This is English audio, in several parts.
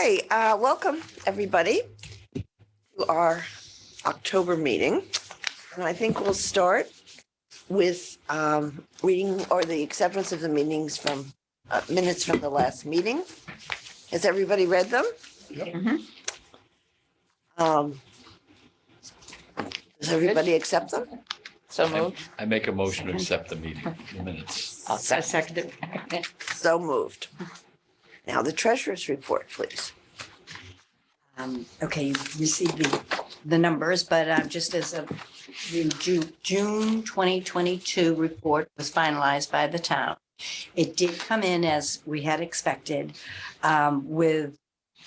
Okay, welcome everybody to our October meeting. And I think we'll start with reading or the acceptance of the minutes from the last meeting. Has everybody read them? Does everybody accept them? So moved. I make a motion to accept the minutes. I'll second it. So moved. Now the treasurer's report, please. Okay, you received the numbers, but just as the June 2022 report was finalized by the town. It did come in as we had expected, with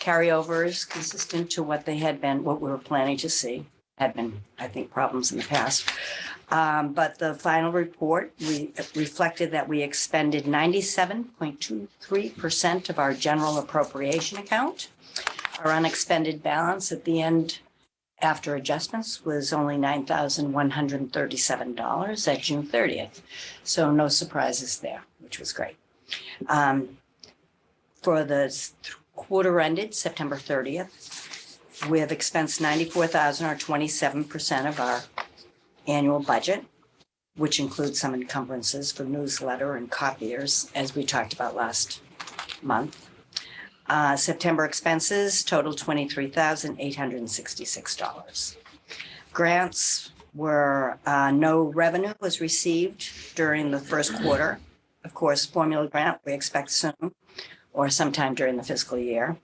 carryovers consistent to what they had been, what we were planning to see. Had been, I think, problems in the past. But the final report reflected that we expended 97.23% of our general appropriation account. Our unexpended balance at the end after adjustments was only $9,137 at June 30th. So no surprises there, which was great. For the quarter ended September 30th, we have expensed $94,000 or 27% of our annual budget, which includes some encumbrances for newsletter and copiers, as we talked about last month. September expenses total $23,866. Grants were, no revenue was received during the first quarter. Of course, formula grant we expect soon or sometime during the fiscal year.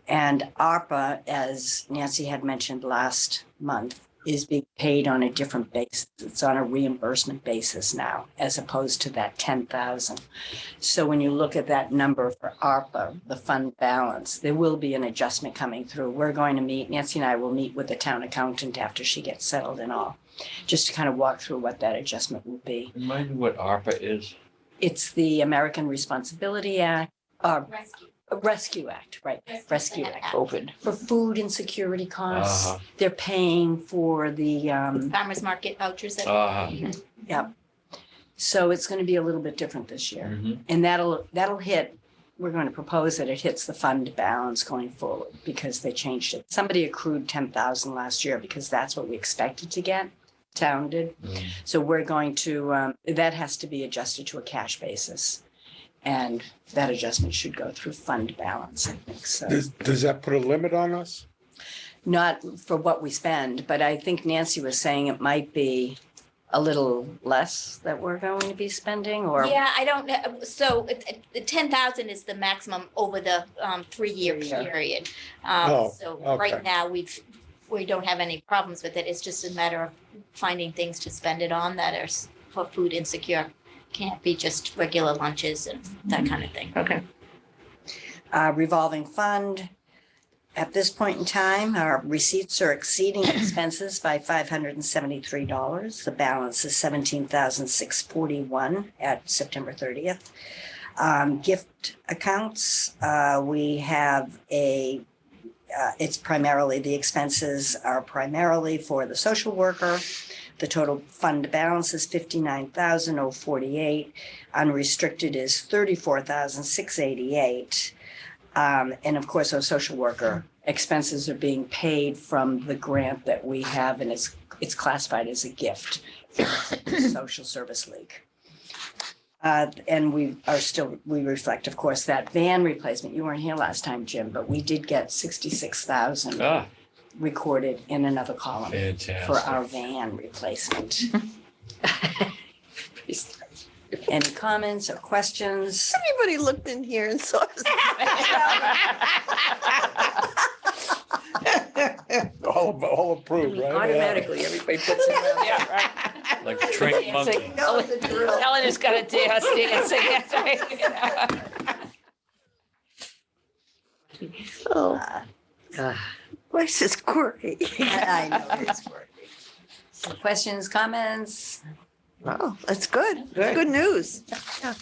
And ARPA, as Nancy had mentioned last month, is being paid on a different basis. It's on a reimbursement basis now, as opposed to that 10,000. So when you look at that number for ARPA, the fund balance, there will be an adjustment coming through. We're going to meet, Nancy and I will meet with the town accountant after she gets settled and all, just to kind of walk through what that adjustment will be. Remind me what ARPA is? It's the American Responsibility Act, Rescue Act, right? Rescue Act. COVID. For food insecurity costs. They're paying for the, Farmers market vouchers that. Yep. So it's going to be a little bit different this year. Mhm. And that'll hit, we're going to propose that it hits the fund balance going forward because they changed it. Somebody accrued 10,000 last year because that's what we expected to get. Town did. So we're going to, that has to be adjusted to a cash basis. And that adjustment should go through fund balance, I think, so. Does that put a limit on us? Not for what we spend, but I think Nancy was saying it might be a little less that we're going to be spending, or? Yeah, I don't know. So the 10,000 is the maximum over the 3-year period. So right okay. now we don't have any problems with it. It's just a matter of finding things to spend it on that are for food insecure. Can't be just regular lunches and that kind of thing. Okay. Revolving fund. At this point in time, our receipts are exceeding expenses by $573. The balance is $17,641 at September 30th. Gift accounts, we have it's primarily, the expenses are primarily for the social worker. The total fund balance is $59,048. Unrestricted is $34,688. And of course, our social worker expenses are being paid from the grant that we have, and it's classified as a gift from the Social Service League. And we reflect, of course, that van replacement. You weren't here last time, Jim, but we did get $66,000 recorded in another column. Fantastic. For our van replacement. Any comments or questions? Everybody looked in here and saw us. All approved, right? Automatically, everybody puts it on. Yeah, right. Like a trained monkey. No, the drill. Helen has got a dance dancing. That's right. Oh, this is great. I know it's working. So questions, comments? Oh, that's good. It's good news. Yeah.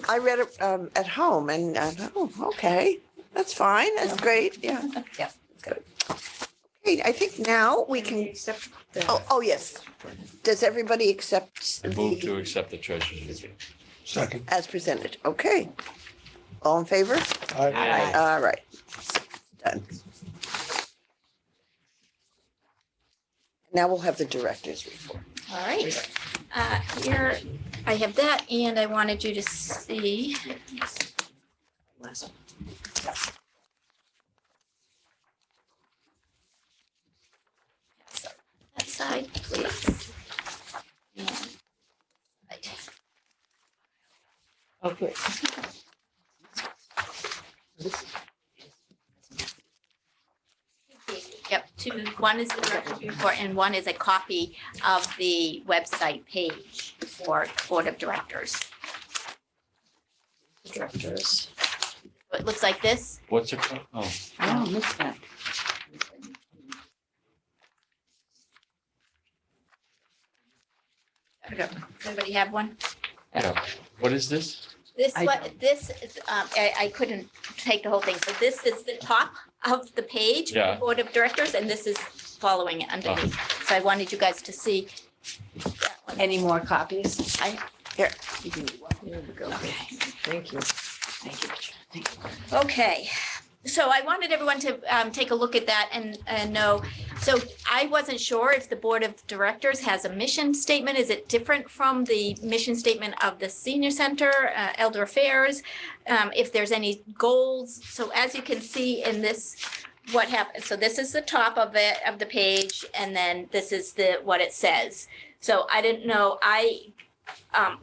I read it at home and okay, that's fine. That's great. Yeah. Yeah. Good. Okay, I think now we can. Oh, yes. Does everybody accept I move to accept the treasurer's report. Second. as presented? Okay. All in favor? Aye. All right. Now we'll have the director's report. All right. Here, I have that, and I wanted you to see. That side, please. And- right. Okay. Yep, two, one is the director's report and one is a copy of the website page for Board of Directors. Directors. It looks like this. What's it called? Oh, Oh, missed that. Everybody have one? yeah. What is this? This, I couldn't take the whole thing. So this is the top of the page, Yeah. Board of Directors, and this is following it underneath. So I wanted you guys to see that one. Any more copies? Here. Okay. Thank you. Thank you, Richard. Thank you. Okay, so I wanted everyone to take a look at that and know. So I wasn't sure if the Board of Directors has a mission statement. Is it different from the mission statement of the Senior Center, Elder Affairs? If there's any goals. So as you can see in this, what happened, so this is the top of it, of the page, and then this is what it says. So I didn't know, I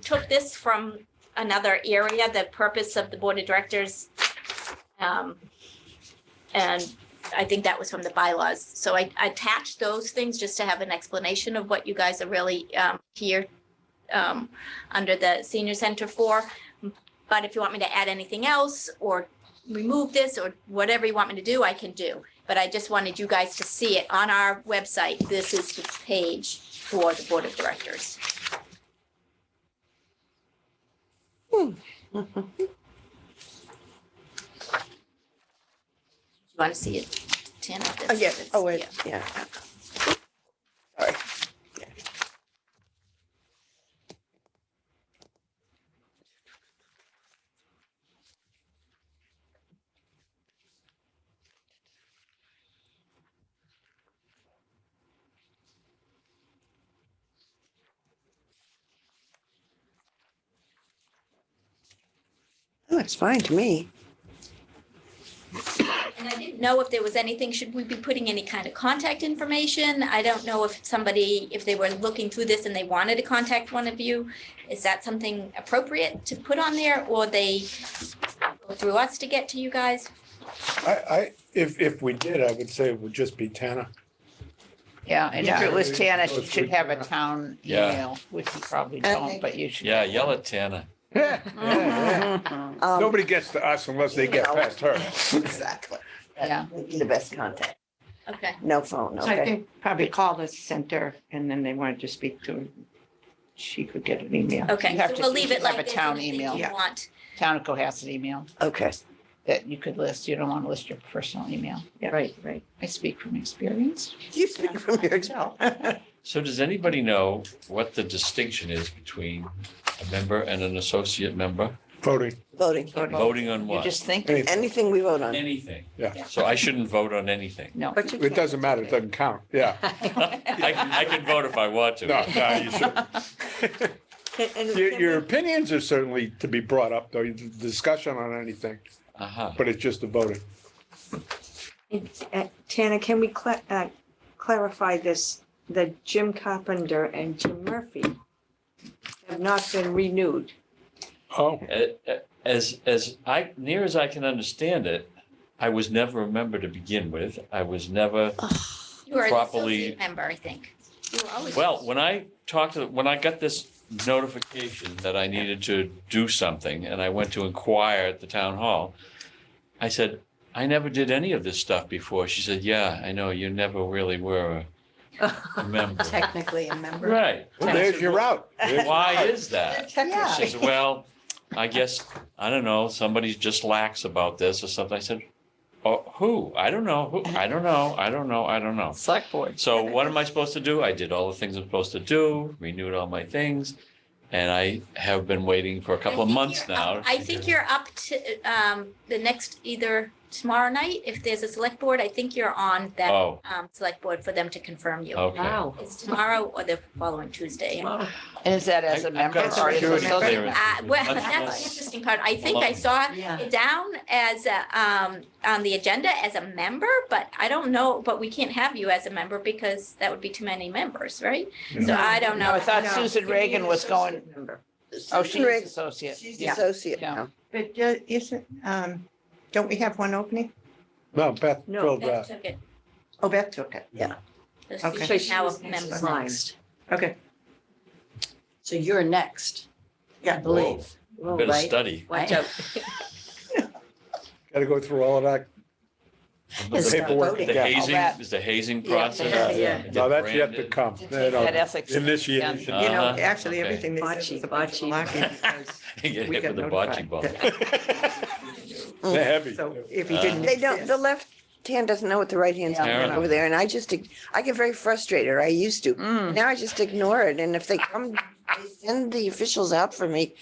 took this from another area, the purpose of the Board of Directors. And I think that was from the bylaws. So I attached those things just to have an explanation of what you guys are really here under the Senior Center for. But if you want me to add anything else or remove this or whatever you want me to do, I can do. But I just wanted you guys to see it on our website. This is the page for the Board of Directors. You want to see it, Tina? Oh, yeah. Oh, wait, yeah. Sorry. Oh, it's fine to me. And I didn't know if there was anything, should we be putting any kind of contact information? I don't know if somebody, if they were looking through this and they wanted to contact one of you, is that something appropriate to put on there, or they go through us to get to you guys? If we did, I would say it would just be Tana. Yeah, and if Yeah. it was Tana, she Goes should with have a Tana. town Yeah. email, which you probably don't, but you should. Yeah, yell at Tana. Nobody gets to us unless they get past her. Exactly. Yeah. Would be the best contact. Okay, No phone, So I okay. think probably call the center and then they wanted to speak to, she could get an email. okay, You have so to- we'll you leave should it have like a this, town and if email. you Yeah. want, Town of Cohasset email Okay. that you could list. You don't want to list your personal email. Right, right. I speak from experience. You speak from your experience. So does anybody know what the distinction is between a member and an associate member? Voting. Voting. Voting on You what? just think, Anything. Anything we vote on. Anything. Yeah. So I shouldn't vote on anything. no. But you It doesn't matter. It doesn't count. Yeah. I can vote if I want to. No, you shouldn't. And Your opinions are certainly to be brought up, though, the discussion on anything, Uh-huh. but it's just the voting. Tana, can we clarify this? That Jim Carpenter and Jim Murphy have not been renewed. Oh, As near as I can understand it, I was never a member to begin with. I was never, you are an Properly- associate member, I think. You were always. well, when I got this notification that I needed to do something and I went to inquire at the town hall, I said, I never did any of this stuff before. She said, yeah, I know, you never really were a member. Technically a member. Right. well, there's your route. Why is that? Yeah. She said, well, I guess, I don't know, somebody just lax about this or something. I said, oh, who? I don't know. Who? I don't know. Select board. So what am I supposed to do? I did all the things I'm supposed to do, renewed all my things. And I have been waiting for a couple of months now. I think you're up to the next, either tomorrow night. If there's a select board, I think you're on that Oh, select board for them to confirm you. okay. Wow. It's tomorrow or the following Tuesday. Wow. And is that as a I've member got or as an security associate clearance. member? Well, Let's- that's let's- the interesting part. I think I saw Yeah. it down as on the agenda as a member, but I don't know, but we can't have you as a member because that would be too many members, right? So I don't No, I know. thought No. Susan Reagan was going, oh, she's Rick, associate. She's Yeah. associate Yeah. now. But isn't, don't we have one opening? No, Beth No. filled Beth that. took it. Oh, Beth took it. So Okay. she's now a member. She's next. Okay. So you're next, I Yeah. believe. Whoa. Better right? study. Watch out. Got to go through all of that. It's The not paperwork voting. The Yeah. hazing, that- is the hazing Yeah, process. yeah. Get No, that's yet to branded. come. It's You know, That ethics. Initiation. You know, Uh-huh, actually, okay. everything they said Bocce, was a bunch of bocce. malarkey Get we hit got with the bocce ball. notified. They're heavy. So if he Uh, didn't. They don't, the exist- left hand doesn't know what the right hand's doing Apparently. over there, and I get very frustrated, I used to. Mm. Now I just ignore it, and if they come, they send the officials out for me,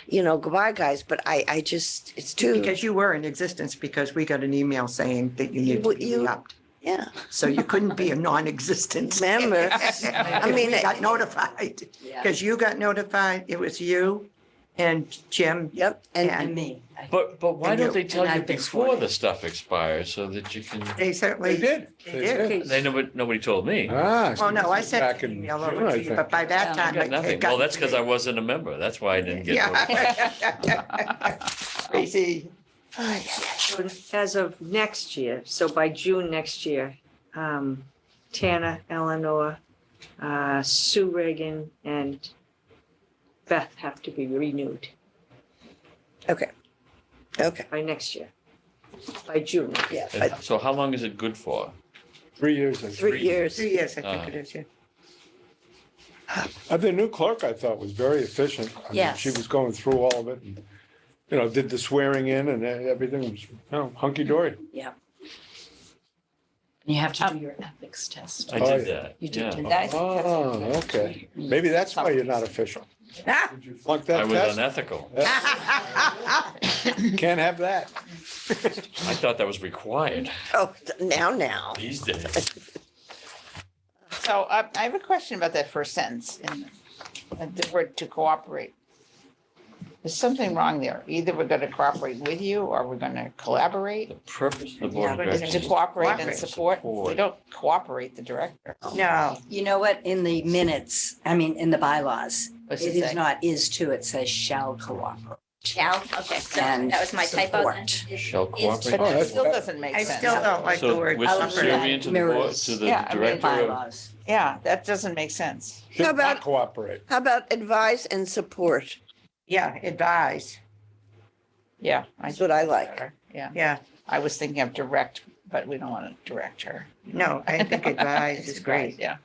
you know, goodbye, guys, but I just, it's too, Because you were in existence because we got an email saying that you need to be You- upped. yeah. So you couldn't be a non-existent Member. I mean, we got notified, Yeah. because you got notified, it was you and Jim. Yep, and And me. But why And don't you- they tell and you I've been before sworn the in. stuff expires so that you can, They certainly. They did. They They did. did. they never, nobody told me. Ah. Well, no, I this is sent back an in email June, over I to you, think. but by that Yeah. time. I got it nothing. got Well, that's to because me. I wasn't a member. That's why I didn't get notified. Yeah. Crazy. So as of next year, so by June next year, Tana, Eleanor, Sue Reagan, and Beth have to be renewed okay. Okay, by next year, by June. yeah, And so how long is it good for? 3 years. I think. 3 years. 3 years, I think it is, yeah. The new clerk, I thought, was very efficient. I mean, Yes. She was going through all of it and, you know, did the swearing in and everything was, you know, hunky dory. You have to do your ethics test. I Oh, did yeah. that. You did yeah. do That- Oh, okay. Maybe that's why you're not official. Did you flunk I that was test? unethical. Can't have that. I thought that was required Oh, now. these days. So I have a question about that first sentence in the word to cooperate. There's something wrong there. Either we're going to cooperate with you or we're going to collaborate. The purpose of the board of but Is directors. to is cooperate and Cooperate. support. We don't cooperate the director. No, You know what, in the minutes, I mean, in the bylaws, What's it it is say? not is to, it says shall cooperate. Shall, okay, so And that was my typo then. support. Shall Is- cooperate. But Oh, that that's- still doesn't make I sense. still don't like the So word. we're I'll look at subservient to the board, mirrors. to the Yeah, I mean, director of. Bylaws. Yeah, that doesn't make sense. How Should about- not cooperate. How about advise and support? Yeah, advise, Yeah. That's what I like. Yeah, yeah. I was thinking of direct, but we don't want to direct her. No, I think advise is great. Yeah.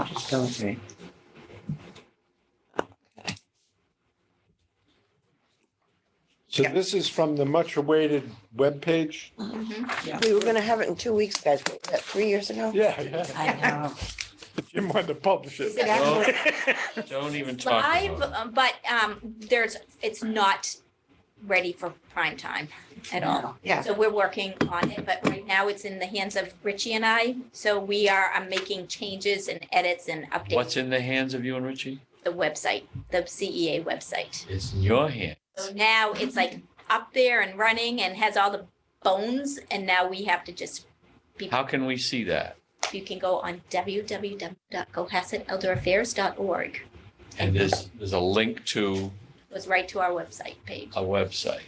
Just don't say. So Yeah. this is from the much awaited webpage? We were gonna have it in 2 weeks, guys, what was that 3 years ago? Yeah, yeah. I know. Jim wanted to publish Is it. it Don't even talk live, about it. but it's not ready for prime time at all. Yeah. So we're working on it, but right now it's in the hands of Richie and I. So we are making changes and edits and What's updates in the hands of you and Richie? the website, the CEA website. It's in your hand. So now it's like up there and running and has all the bones, and now we have to just be. How can we see that? You can go on www.cohassetelderAffairs.org. And there's a link to Goes right to our website page. a website.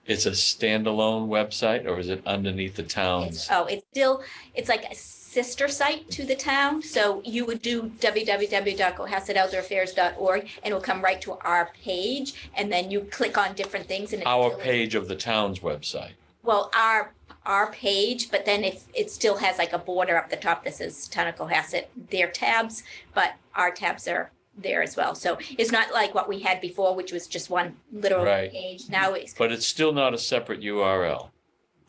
It's a standalone website or is it underneath the town's? It's like a sister site to the town. So you would do www.cohassetelderAffairs.org and it'll come right to our page. And then you click on different things and Our page of the town's website. Well, our page, but then if it still has like a border up the top that says Town of Cohasset, their tabs, but our tabs are there as well. So it's not like what we had before, which was just one literal Right. page. Now it's But it's still not a separate URL.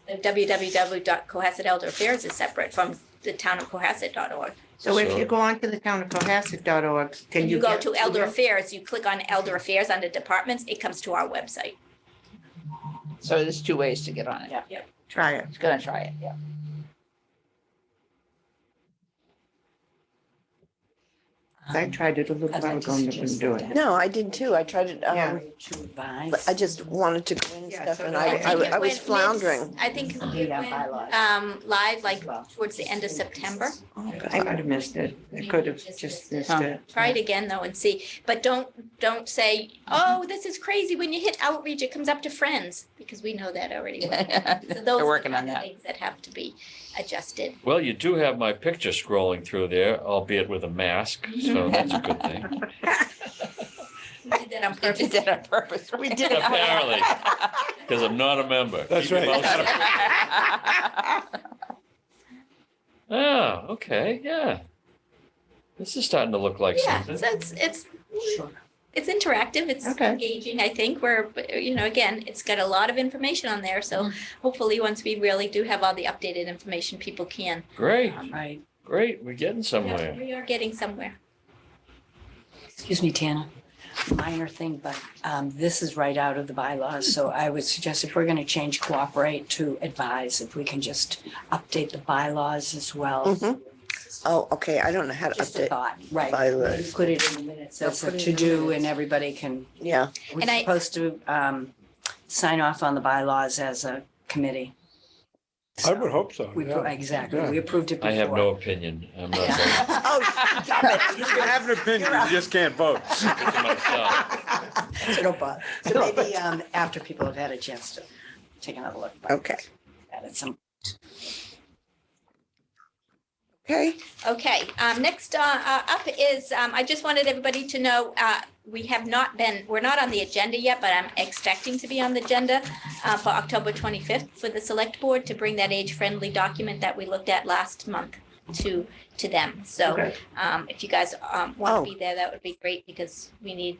www.cohassetelderAffairs is separate from the town of Cohasset.org. So if So- you go on to the town of Cohasset.org, can When you you go get to Elder there? Affairs, you click on Elder Affairs under departments, it comes to our website. So there's two ways to get on it. Yeah. Try it. He's gonna try it, yeah. I tried it a little I'd while like to ago and suggest didn't do it. that. No, I did too. I tried it. Yeah. To advise. But I just wanted to go in and Yeah, stuff so and did I. I was it went floundering. I think it Read our went, bylaws. live like Well. towards the end of September. Oh, God. I might have missed it. I could have just missed it. Try it again though and see, but don't say, oh, this is crazy. When you hit outreach, it comes up to friends, because we know that already. So those They're are the working on kind of that. things that have to be adjusted. Well, you do have my picture scrolling through there, albeit with a mask, so that's a good thing. We did that on You purpose. did that on purpose. We did it. Apparently, because I'm not a member. That's Keep your right. mouth shut. Oh, okay, yeah. This is starting to look like Yeah, something. so it's interactive, it's Okay. engaging, I think, where, again, it's got a lot of information on there, so hopefully, once we really do have all the updated information, people can. Great, Right. great, we're getting somewhere. We are getting somewhere. Excuse me, Tana. Minor thing, but this is right out of the bylaws, so I would suggest if we're going to change cooperate to advise, if we can just update the bylaws as well. Mhm. Oh, okay. I don't know how to Just a update. thought, right. Bylaws. Put it in the minutes as put a it in the to-do minutes. and everybody can, Yeah. we're And I- supposed to sign off on the bylaws as a committee. I would hope so, We, yeah. Exactly, Yeah. we approved it before. I have no opinion. I'm not saying Oh, damn it. You can have an opinion, you just can't vote. it to myself. So don't bother. So maybe after people have had a chance to take another look Okay. at it some. Okay. Okay, next up is, I just wanted everybody to know, we're not on the agenda yet, but I'm expecting to be on the agenda for October 25th for the select board to bring that age-friendly document that we looked at last month to them. So Okay. if you guys want to be there, that would be great, because we need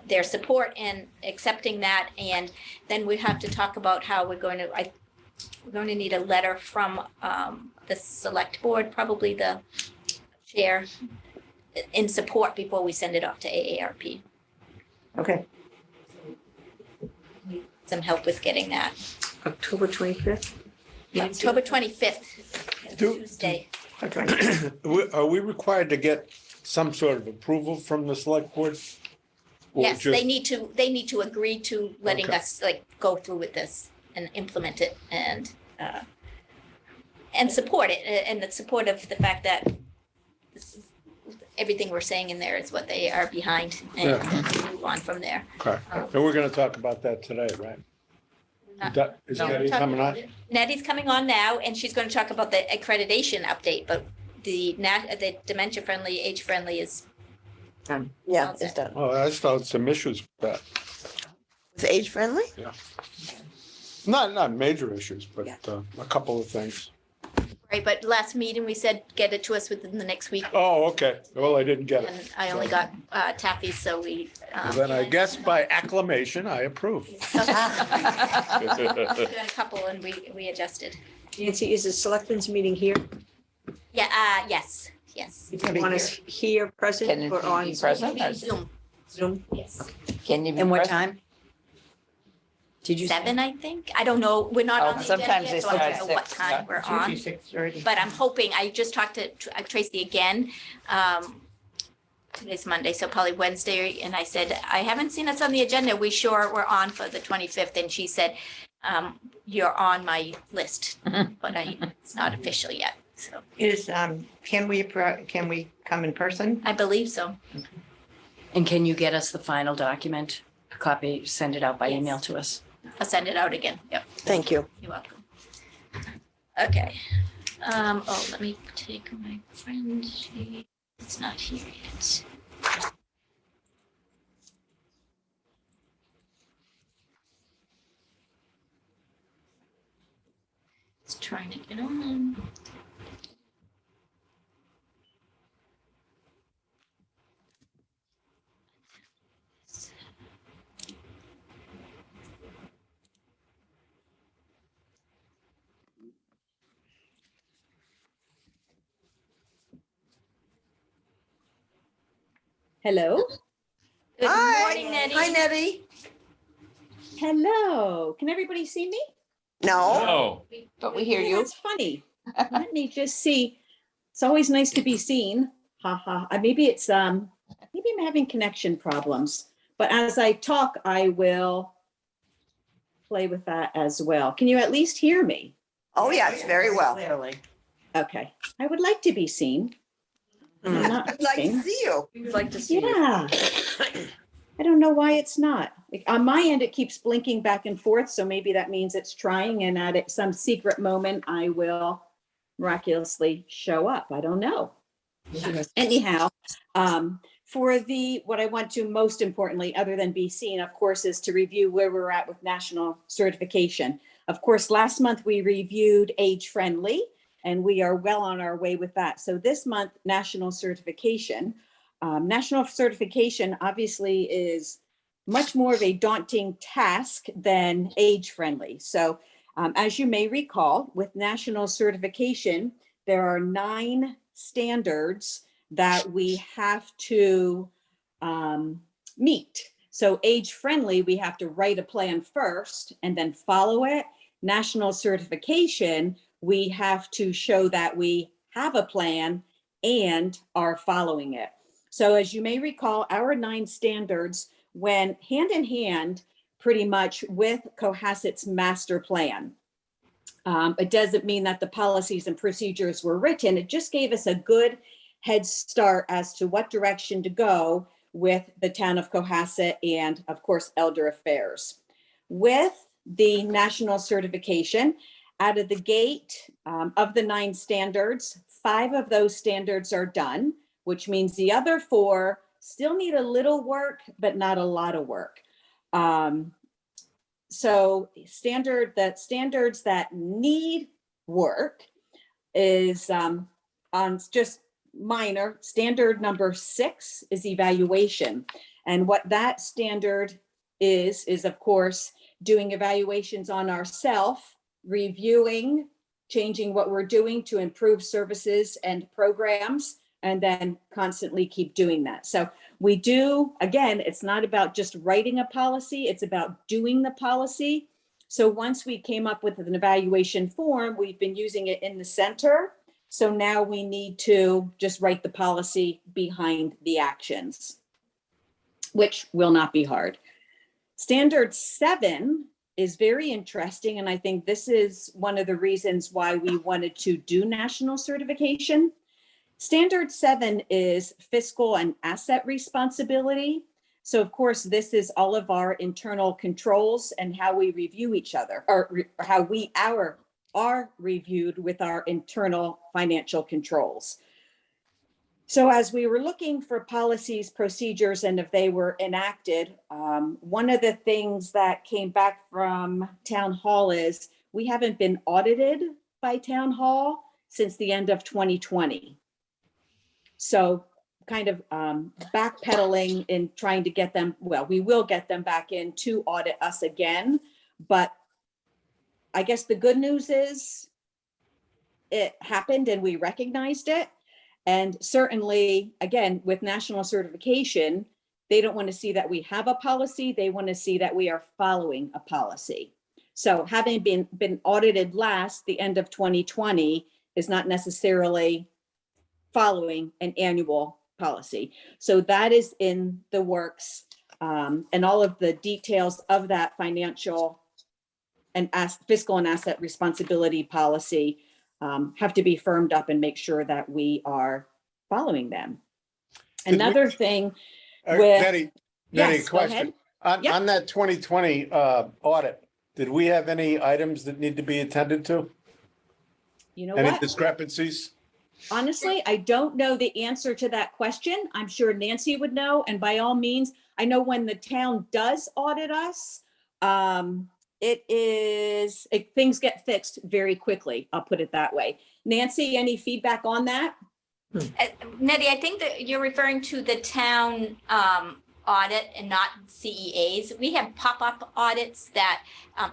their support in accepting that. And then we have to talk about how we're going to need a letter from the select board, probably the chair, in support before we send it off to AARP. Okay, Some help with getting that. October 25th? October 25th, Do- Tuesday. Okay. Are we required to get some sort of approval from the select board? Or Yes, just- they need to agree to letting Okay. us go through with this and implement it and support it, and the support of the fact that this is- everything we're saying in there is what they are behind, and move on from there. Okay, and we're gonna talk about that today, right? Is No, we're Betty talking coming on? about it. Nettie's coming on now, and she's going to talk about the accreditation update, but the dementia-friendly, age-friendly is, Yeah, it's done. Oh, I just thought some issues, but It's age friendly? not major issues, but Yeah. a couple of things. right, but last meeting, we said get it to us within the next week, Oh, okay, well, I didn't get it. and I only got Taffy's, so we. Well, Then I guess by acclamation, I approve. Done a couple, and we adjusted. Nancy, is the selectmen's meeting here? Yeah, yes. You want us here present Can it or on be present? Zoom, Zoom? yes. Can you be And what present? time? Did you say? 7, I think. I don't know. We're not Oh, on the agenda sometimes they yet, so I start don't at know what 6, time yeah. we're It's on. usually 6:30. But I'm hoping, I just talked to Tracy again. Today's Monday, so probably Wednesday, and I said, I haven't seen us on the agenda. We sure we're on for the 25th, and she said, you're on my list, but it's not official yet, so Can we come in person? I believe so. And can you get us the final document? A copy, send it out by Yes. email to us. I'll send it out again. Yep, Thank you. you're welcome. Okay. Let me take my friend. It's not here yet. It's trying to get on. Hello? Good Hi. morning, Nettie. Hi, Nettie. hello. Can everybody see me? No, Oh, But we hear Yeah, you. That's funny. Let me just see. It's always nice to be seen. Ha ha. Maybe maybe I'm having connection problems. But as I talk, I will play with that as well. Can you at least hear me? oh, yes, very well. Clearly. Okay. I would like to be seen. I'm not I'd like to looking. see you. We'd like to see you. Yeah. I don't know why it's not. Like, on my end, it keeps blinking back and forth, so maybe that means it's trying, and at some secret moment, I will miraculously show up. I don't know. Anyhow, for what I want to most importantly, other than be seen, of course, is to review where we're at with national certification. Of course, last month we reviewed age friendly, and we are well on our way with that. So this month, national certification. National certification obviously is much more of a daunting task than age friendly. So as you may recall, with national certification, there are 9 standards that we have to meet. So age friendly, we have to write a plan first and then follow it. National certification, we have to show that we have a plan and are following it. So as you may recall, our 9 standards went hand in hand pretty much with Cohasset's master plan. It doesn't mean that the policies and procedures were written. It just gave us a good head start as to what direction to go with the town of Cohasset and, of course, Elder Affairs. With the national certification, out of the gate, of the 9 standards, 5 of those standards are done, which means the other 4 still need a little work, but not a lot of work. So the standards that need work is on just minor. Standard number 6 is evaluation. And what that standard is of course, doing evaluations on ourselves, reviewing, changing what we're doing to improve services and programs, and then constantly keep doing that. So we do, again, it's not about just writing a policy, it's about doing the policy. So once we came up with an evaluation form, we've been using it in the center. So now we need to just write the policy behind the actions, which will not be hard. Standard 7 is very interesting. And I think this is one of the reasons why we wanted to do national certification. Standard 7 is fiscal and asset responsibility. So of course, this is all of our internal controls and how we review each other, or how we are reviewed with our internal financial controls. So as we were looking for policies, procedures, and if they were enacted, one of the things that came back from Town Hall is we haven't been audited by Town Hall since the end of 2020. So kind of backpedaling in trying to get them, well, we will get them back in to audit us again. But I guess the good news is it happened and we recognized it. And certainly, again, with national certification, they don't want to see that we have a policy. They want to see that we are following a policy. So having been audited last, the end of 2020, is not necessarily following an annual policy. So that is in the works. And all of the details of that financial and fiscal and asset responsibility policy have to be firmed up and make sure that we are following them. Another thing with, Nettie, yes, go question. ahead. Yep. On that 2020 audit, did we have any items that need to be attended to? You know Any what? discrepancies? Honestly, I don't know the answer to that question. I'm sure Nancy would know. And by all means, I know when the town does audit us, things get fixed very quickly. I'll put it that way. Nancy, any feedback on that? Nettie, I think that you're referring to the town audit and not CEAs. We have pop-up audits that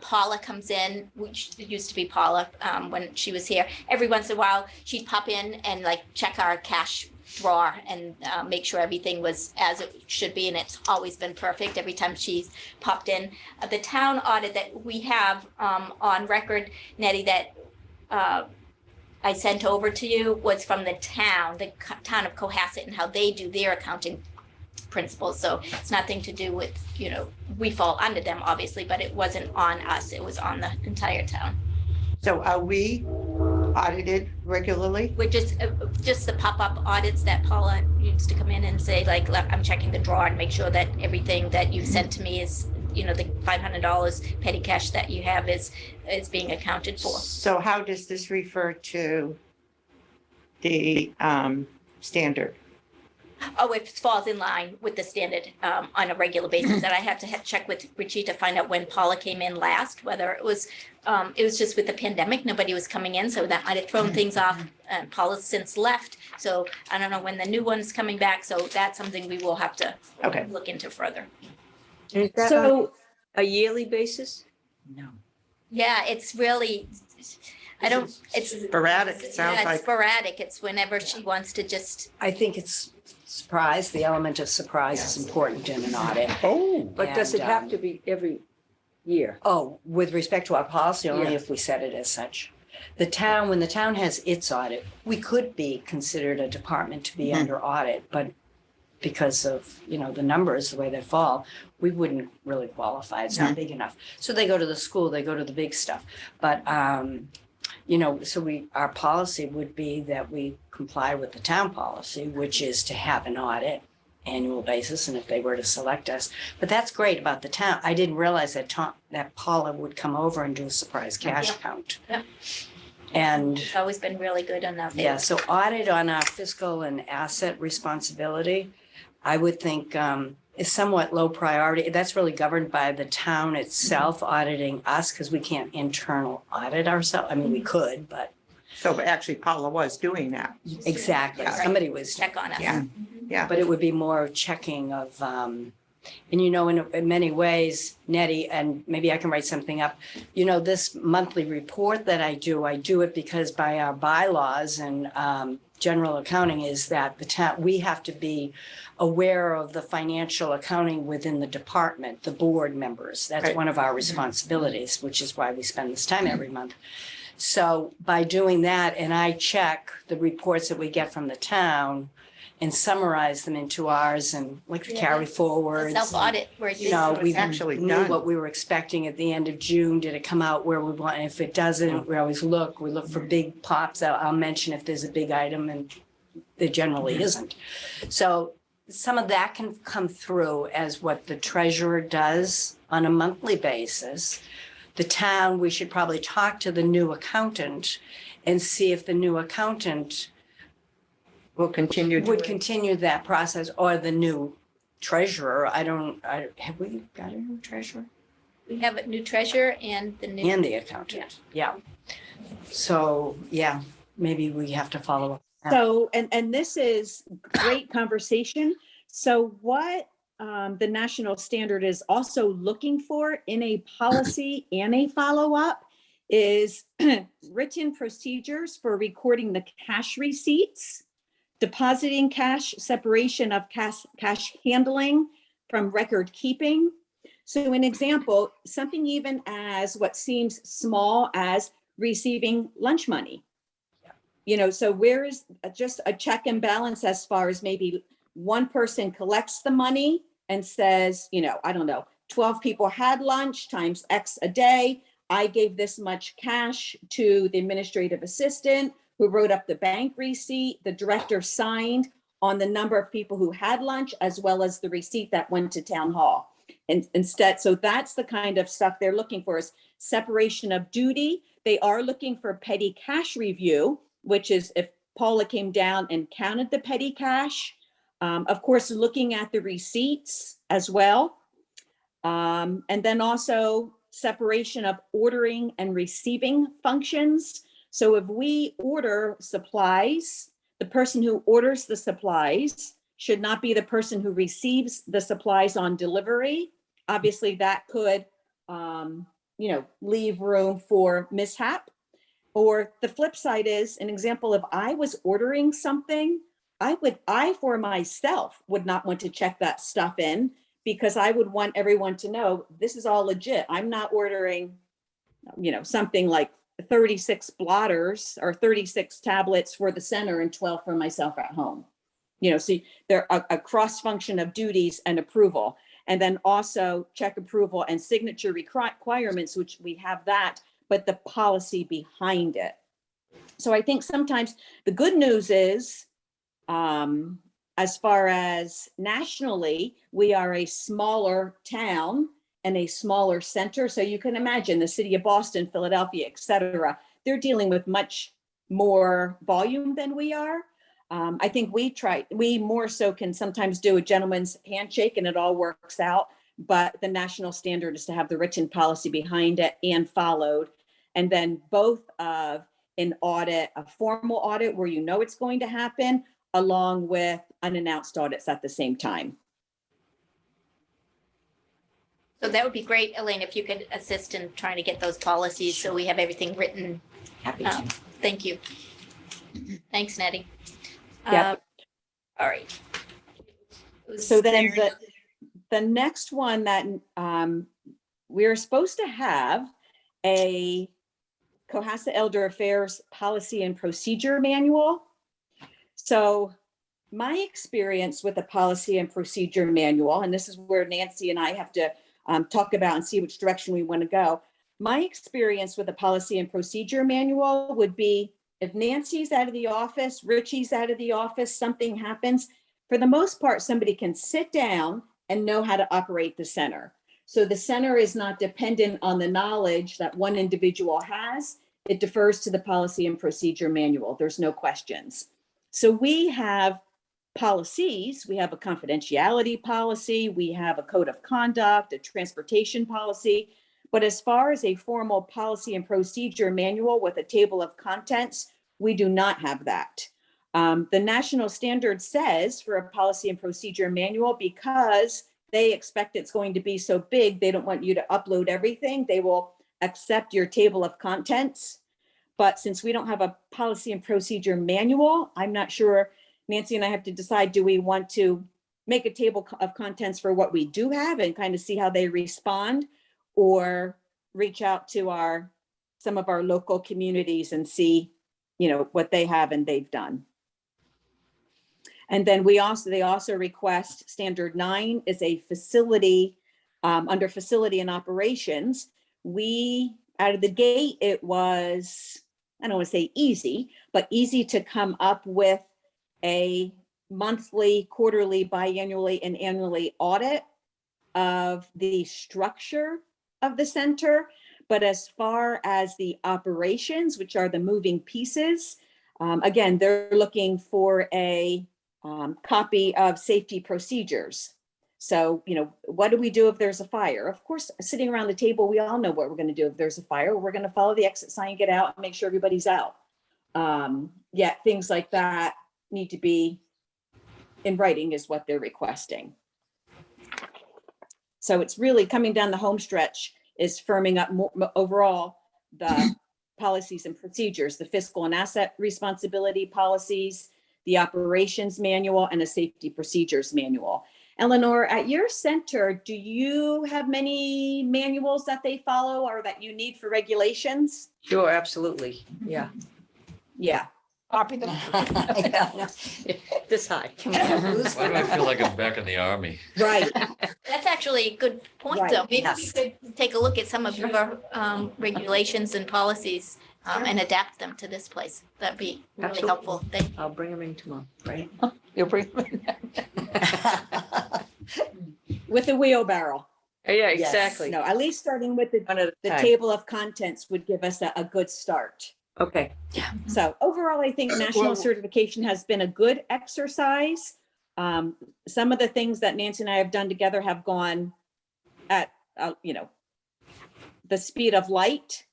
Paula comes in, which used to be Paula when she was here. Every once in a while, she'd pop in and like check our cash drawer and make sure everything was as it should be, and it's always been perfect every time she's popped in. The town audit that we have on record, Nettie, that I sent over to you was from the town of Cohasset, and how they do their accounting principles. So it's nothing to do with, we fall under them, obviously, but it wasn't on us. It was on the entire town. So are we audited regularly? We're just the pop-up audits that Paula used to come in and say, like, "Look, I'm checking the drawer and make sure that everything that you sent to me is, the $500 petty cash that you have is being accounted for." So how does this refer to the standard? Oh, it falls in line with the standard on a regular basis. And I had to check with Richie to find out when Paula came in last, whether it was just with the pandemic, nobody was coming in, so that might have thrown things off. And Paula's since left, so I don't know when the new one's coming back. So that's something we will have to Okay. look into further. And is that on So, a yearly basis? No. Yeah, it's really, it's Sporadic, it sounds yeah, it's like. sporadic. It's whenever she wants to just, I think it's surprise, the element of surprise is important in an audit. Oh, But does it And, have to be every year? Oh, with respect to our policy, only Yeah. if we set it as such. When the town has its audit, we could be considered a department to be under audit, but because of, the numbers, the way they fall, we wouldn't really qualify. It's not big enough. So they go to the school, they go to the big stuff. But, our policy would be that we comply with the town policy, which is to have an audit annual basis, and if they were to select us. But that's great about the town. I didn't realize that that Paula would come over and do a surprise cash count. Yep. And it's always been really good on that. yeah, so audit on our fiscal and asset responsibility, I would think is somewhat low priority. That's really governed by the town itself auditing us, because we can't internal audit ourselves. I mean, we could, but So actually Paula was doing that. exactly, somebody was. Check on us. Yeah. Yeah. But it would be more checking of, and in many ways, Nettie, and maybe I can write something up, this monthly report that I do it because by our bylaws and general accounting is that the town, we have to be aware of the financial accounting within the department, the board members. That's Right. one of our responsibilities, which is why we spend this time every month. So by doing that, and I check the reports that we get from the town and summarize them into ours and like the Yeah, carry that's forwards. Self-audit where you. We Actually knew done. what we were expecting at the end of June. Did it come out where we want? And if it doesn't, we always look. We look for big pops. I'll mention if there's a big item, and there generally isn't. So some of that can come through as what the treasurer does on a monthly basis. The town, we should probably talk to the new accountant and see if the new accountant We'll continue. would doing- continue that process, or the new treasurer. Have we got a new treasurer? We have a new treasurer and the new. And the accountant, yeah. So, yeah, maybe we have to follow up. So, and this is great conversation. So what the national standard is also looking for in a policy and a follow-up is written procedures for recording the cash receipts, depositing cash, separation of cash handling from record keeping. So an example, something even as what seems small as receiving lunch money. So where is just a check and balance as far as maybe one person collects the money and says, I don't know, 12 people had lunch times X a day. I gave this much cash to the administrative assistant who wrote up the bank receipt. The director signed on the number of people who had lunch, as well as the receipt that went to town hall. And instead, so that's the kind of stuff they're looking for, is separation of duty. They are looking for petty cash review, which is if Paula came down and counted the petty cash. Of course, looking at the receipts as well. And then also separation of ordering and receiving functions. So if we order supplies, the person who orders the supplies should not be the person who receives the supplies on delivery. Obviously, that could, leave room for mishap. Or the flip side is an example of I was ordering something I for myself would not want to check that stuff in because I would want everyone to know this is all legit. I'm not ordering, something like 36 blotters or 36 tablets for the center and 12 for myself at home. So there are a cross function of duties and approval. And then also check approval and signature requirements, which we have that, but the policy behind it. So I think sometimes the good news is, as far as nationally, we are a smaller town and a smaller center. So you can imagine the city of Boston, Philadelphia, et cetera, they're dealing with much more volume than we are. I think we more so can sometimes do a gentleman's handshake and it all works out. But the national standard is to have the written policy behind it and followed. And then both of an audit, a formal audit where it's going to happen, along with unannounced audits at the same time. So that would be great, Elaine, if you could assist in trying to get those policies so we have everything written. Happy to. Thank you. Thanks, Nettie. Yep. All right. So then the next one that we're supposed to have a Cohasset Elder Affairs Policy and Procedure Manual. So my experience with the Policy and Procedure Manual, and this is where Nancy and I have to talk about and see which direction we want to go. My experience with the Policy and Procedure Manual would be if Nancy's out of the office, Richie's out of the office, something happens, for the most part, somebody can sit down and know how to operate the center. So the center is not dependent on the knowledge that one individual has. It defers to the Policy and Procedure Manual. There's no questions. So we have policies. We have a confidentiality policy. We have a code of conduct, a transportation policy. But as far as a formal policy and procedure manual with a table of contents, we do not have that. The national standard says for a policy and procedure manual, because they expect it's going to be so big, they don't want you to upload everything. They will accept your table of contents. But since we don't have a policy and procedure manual, I'm not sure, Nancy and I have to decide, do we want to make a table of contents for what we do have and kind of see how they respond, or reach out to some of our local communities and see, what they have and they've done. And then they also request standard 9 is a facility, under facility and operations. Out of the gate, it was, I don't want to say easy, but easy to come up with a monthly, quarterly, biannually, and annually audit of the structure of the center. But as far as the operations, which are the moving pieces, again, they're looking for a copy of safety procedures. So, what do we do if there's a fire? Of course, sitting around the table, we all know what we're going to do if there's a fire. We're going to follow the exit sign, get out, and make sure everybody's out. Yet things like that need to be in writing is what they're requesting. So it's really coming down the home stretch is firming up more, overall the policies and procedures, the fiscal and asset responsibility policies, the operations manual, and a safety procedures manual. Eleanor, at your center, do you have many manuals that they follow or that you need for regulations? Sure, absolutely. Yeah. Yeah. Copy them. Yeah. This high. Why do I feel like I'm back in the army? Right. That's actually a good point, Right, though. Maybe yes. we could take a look at some of your regulations and policies and adapt them to this place. That'd be really Absolutely. helpful. Thank you. I'll bring them in tomorrow, right? You'll bring them in. With a wheelbarrow. Yeah, Yes. exactly. No, at least starting with the One at a time. table of contents would give us a good start. Okay. So overall, I think national Well- certification has been a good exercise. Some of the things that Nancy and I have done together have gone at, the speed of light.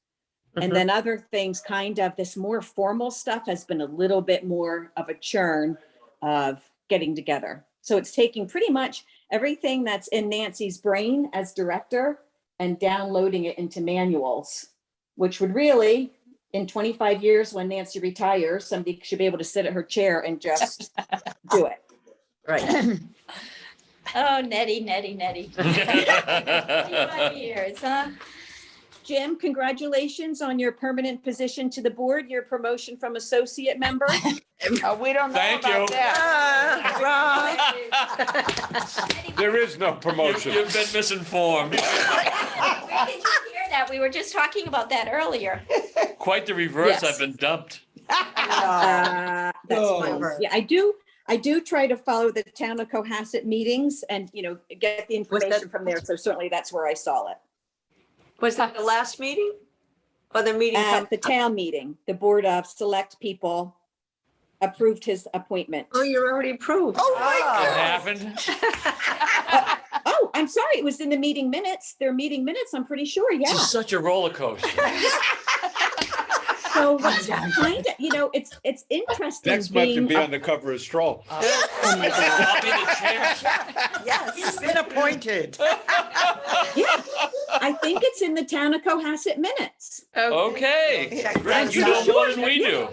And then other things, kind of this more formal stuff has been a little bit more of a churn of getting together. So it's taking pretty much everything that's in Nancy's brain as director and downloading it into manuals, which would really, in 25 years, when Nancy retires, somebody should be able to sit at her chair and just do it. Right. Oh, Nettie, Nettie, Nettie. 25 years, huh? Jim, congratulations on your permanent position to the board, your promotion from associate member. Oh, we don't know Thank about you. that. There is no promotion. You've been misinformed. Where did you hear that? We were just talking about that earlier. Quite the reverse. Yes. I've been dumped. That's No. fine. Yeah, I do try to follow the town of Cohasset meetings and, get the information from there. So certainly that's where I saw it. Was that the last meeting? Or the meeting? At the town meeting, the Board of Select People approved his appointment. Oh, you're already approved. Oh, my It God. happened. Oh, I'm sorry, it was in the meeting minutes. Their meeting minutes, I'm pretty sure, yeah. It's such a roller coaster. So what's kind of, it's interesting Next month you'll being, be on the cover of Stroll. oh my God. I'll be the chair. Yes, he's been appointed. Yeah, I think it's in the town of Cohasset minutes. Okay. Yeah, Great. You know more than we do.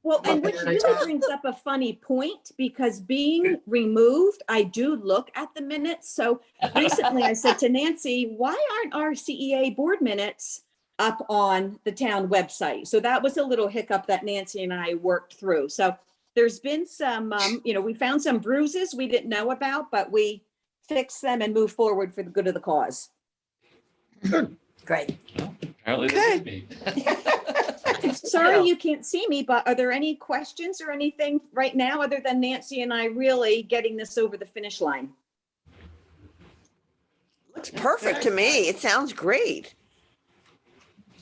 Well, and which really brings up a funny point, because being removed, I do look at the minutes. So recently I said to Nancy, why aren't our CEA board minutes up on the town website? So that was a little hiccup that Nancy and I worked through. So there's been some, we found some bruises we didn't know about, but we fixed them and moved forward for the good of the cause. Great. Apparently they did me. Sorry you can't see me, but are there any questions or anything right now other than Nancy and I really getting this over the finish line? Looks perfect to me. It sounds great.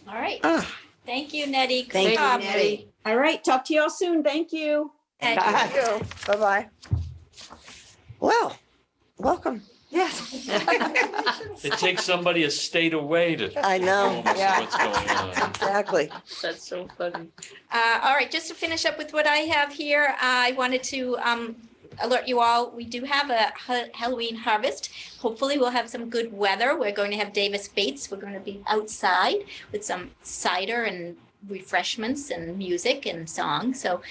All right. Ah, Thank you, Nettie. Good Thank you, job. Nettie. All right, talk to y'all soon. Thank you. Thank you. Thank you. Bye-bye. Well, welcome. Yes. It takes somebody a state away to I know. almost Yeah. what's going on. Exactly. That's so funny. All right, just to finish up with what I have here, I wanted to alert you all, we do have a Halloween harvest. Hopefully we'll have some good weather. We're going to have Davis Bates. We're going to be outside with some cider and refreshments and music and song. So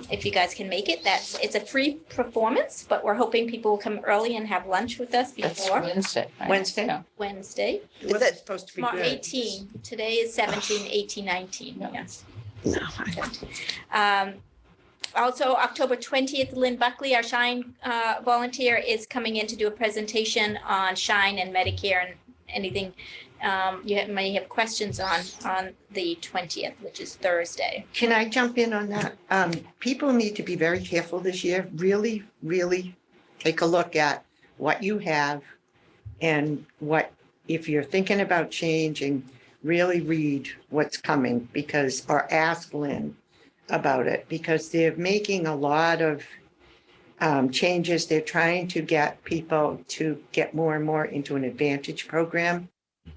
if you guys can make it, it's a free performance, but we're hoping people will come early and have lunch with us That's before Wednesday. right? Wednesday? Yeah. Wednesday. Is it supposed to Tomorrow 18. Today is 17, 18, 19. Yeah. Yes. No. Also, October 20th, Lynn Buckley, our Shine volunteer, is coming in to do a presentation on Shine and Medicare and anything may have questions on the 20th, which is Thursday. Can I jump in on that? People need to be very careful this year. Really, really take a look at what you have and if you're thinking about changing, really read what's coming or ask Lynn about it, because they're making a lot of changes. They're trying to get people to get more and more into an Advantage program.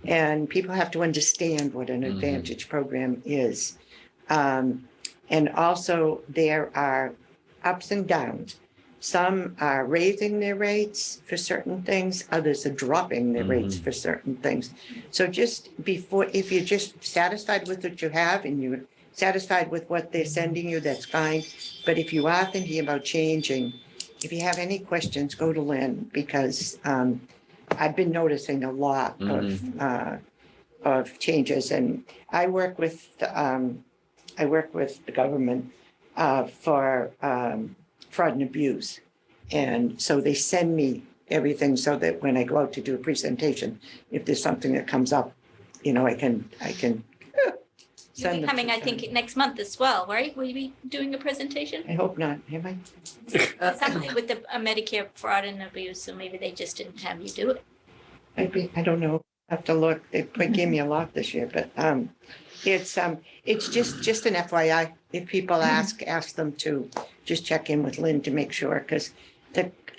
And people have to understand what an Advantage program is. And also there are ups and downs. Some are raising their rates for certain things, others are dropping their rates for certain things. So if you're just satisfied with what you have and you're satisfied with what they're sending you, that's fine. But if you are thinking about changing, if you have any questions, go to Lynn, because I've been noticing a lot of changes, and I work with the government for fraud and abuse, and so they send me everything so that when I go out to do a presentation, if there's something that comes up, I can. You'll send be them coming, to I think, next month as well, right? Will you be doing a presentation? I hope not. Am I? Something with the Medicare fraud and abuse, so maybe they just didn't have you do it. I don't know. I have to look. They gave me a lot this year, but it's just an FYI. If people ask them to just check in with Lynn to make sure, because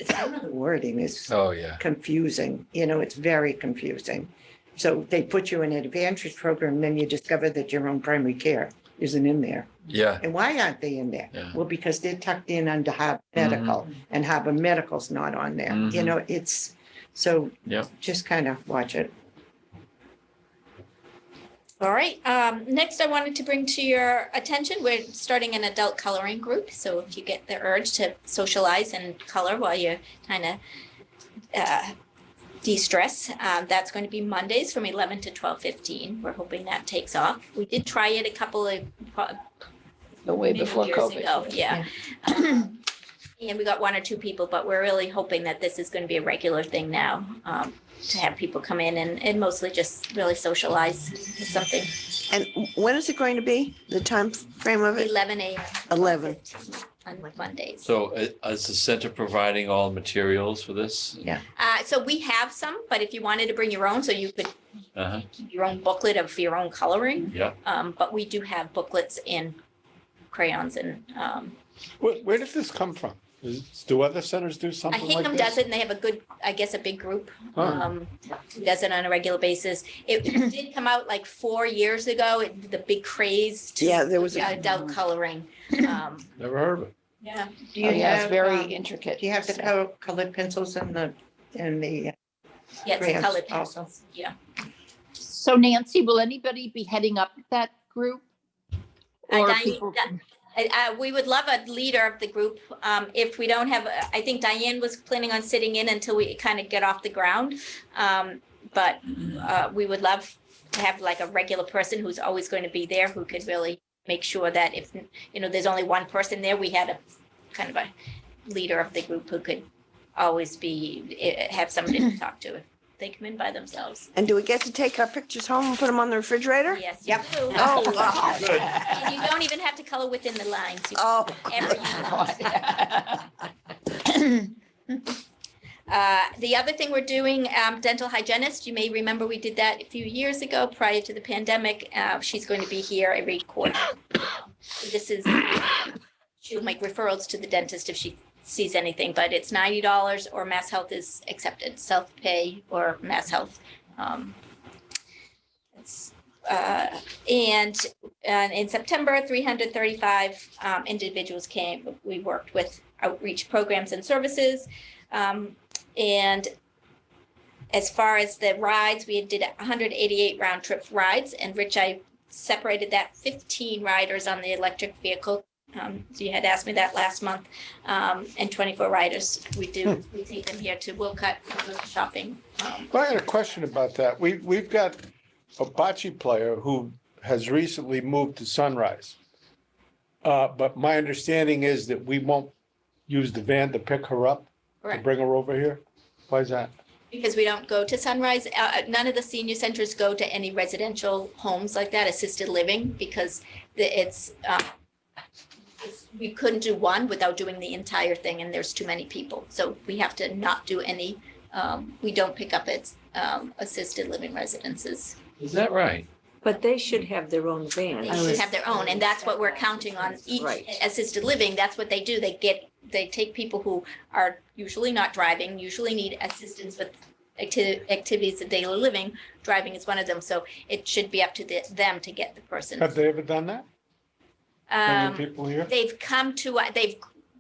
some of the wording is Oh, yeah. confusing. It's very confusing. So they put you in an Advantage program, then you discover that your own primary care isn't in there. Yeah. And why aren't they in there? Yeah. Well, because they're tucked in under Harbor Medical, and Harbor Medical's not on there. It's so Yep. just kind of watch it. All right, next I wanted to bring to your attention, we're starting an adult coloring group. So if you get the urge to socialize and color while you're kind of de-stress, that's going to be Mondays from 11 to 12:15. We're hoping that takes off. We did try it a couple of way many before years COVID. ago, yeah. And we got one or two people, but we're really hoping that this is going to be a regular thing now, to have people come in and mostly just really socialize with something. And when is it going to be? The time frame of it? 11 a.m. 11. on Mondays. So is the center providing all materials for this? Yeah. So we have some, but if you wanted to bring your own, so you could Uh-huh, keep your own booklet of your own coloring. yeah. But we do have booklets and crayons and, Where did this come from? Do other centers do I something like Hingham this? does it and they have a good, I guess, a big group, Huh. who does it on a regular basis. It did come out like 4 years ago, the big craze to Yeah, there was a- adult coloring. Never heard of it. Yeah. Do you Yeah, it's have, very um, intricate. do you have the colored pencils and the Yeah, it's crayons colored also? pencils. Yeah. So Nancy, will anybody be heading up that group? Or Diane, people? we would love a leader of the group. If we don't have, I think Diane was planning on sitting in until we kind of get off the ground. But we would love to have like a regular person who's always going to be there, who could really make sure that if, there's only one person there, we had a kind of a leader of the group who could always have somebody to talk to if they come in by themselves. And do we get to take our pictures home and put them on the refrigerator? Yes, you Yep. do. Oh, wow. Good. And you don't even have to color within the lines. You can Oh. do whatever you want. The other thing we're doing, dental hygienist, you may remember we did that a few years ago prior to the pandemic. She's going to be here every quarter. This is, she'll make referrals to the dentist if she sees anything, but it's $90 or Mass Health is accepted, self-pay or Mass Health. And in September, 335 individuals came. We worked with outreach programs and services. And as far as the rides, we did 188 round trip rides, and Rich, I separated that 15 riders on the electric vehicle. So you had asked me that last month, and 24 riders. We take them here to Wilcott for shopping. Well, I had a question about that. We've got a bocce player who has recently moved to Sunrise. But my understanding is that we won't use the van to pick her up, to Correct. bring her over here. Why is that? Because we don't go to Sunrise, none of the senior centers go to any residential homes like that, assisted living, because we couldn't do one without doing the entire thing, and there's too many people. So we have to not do any, we don't pick up at assisted living residences. Is that right? But they should have their own They van. should have their own, and that's what we're counting on each Right. assisted living. That's what they do. They take people who are usually not driving, usually need assistance with activities of daily living. Driving is one of them, so it should be up to them to get the person. Have they ever done that? Bringing people here? They've they've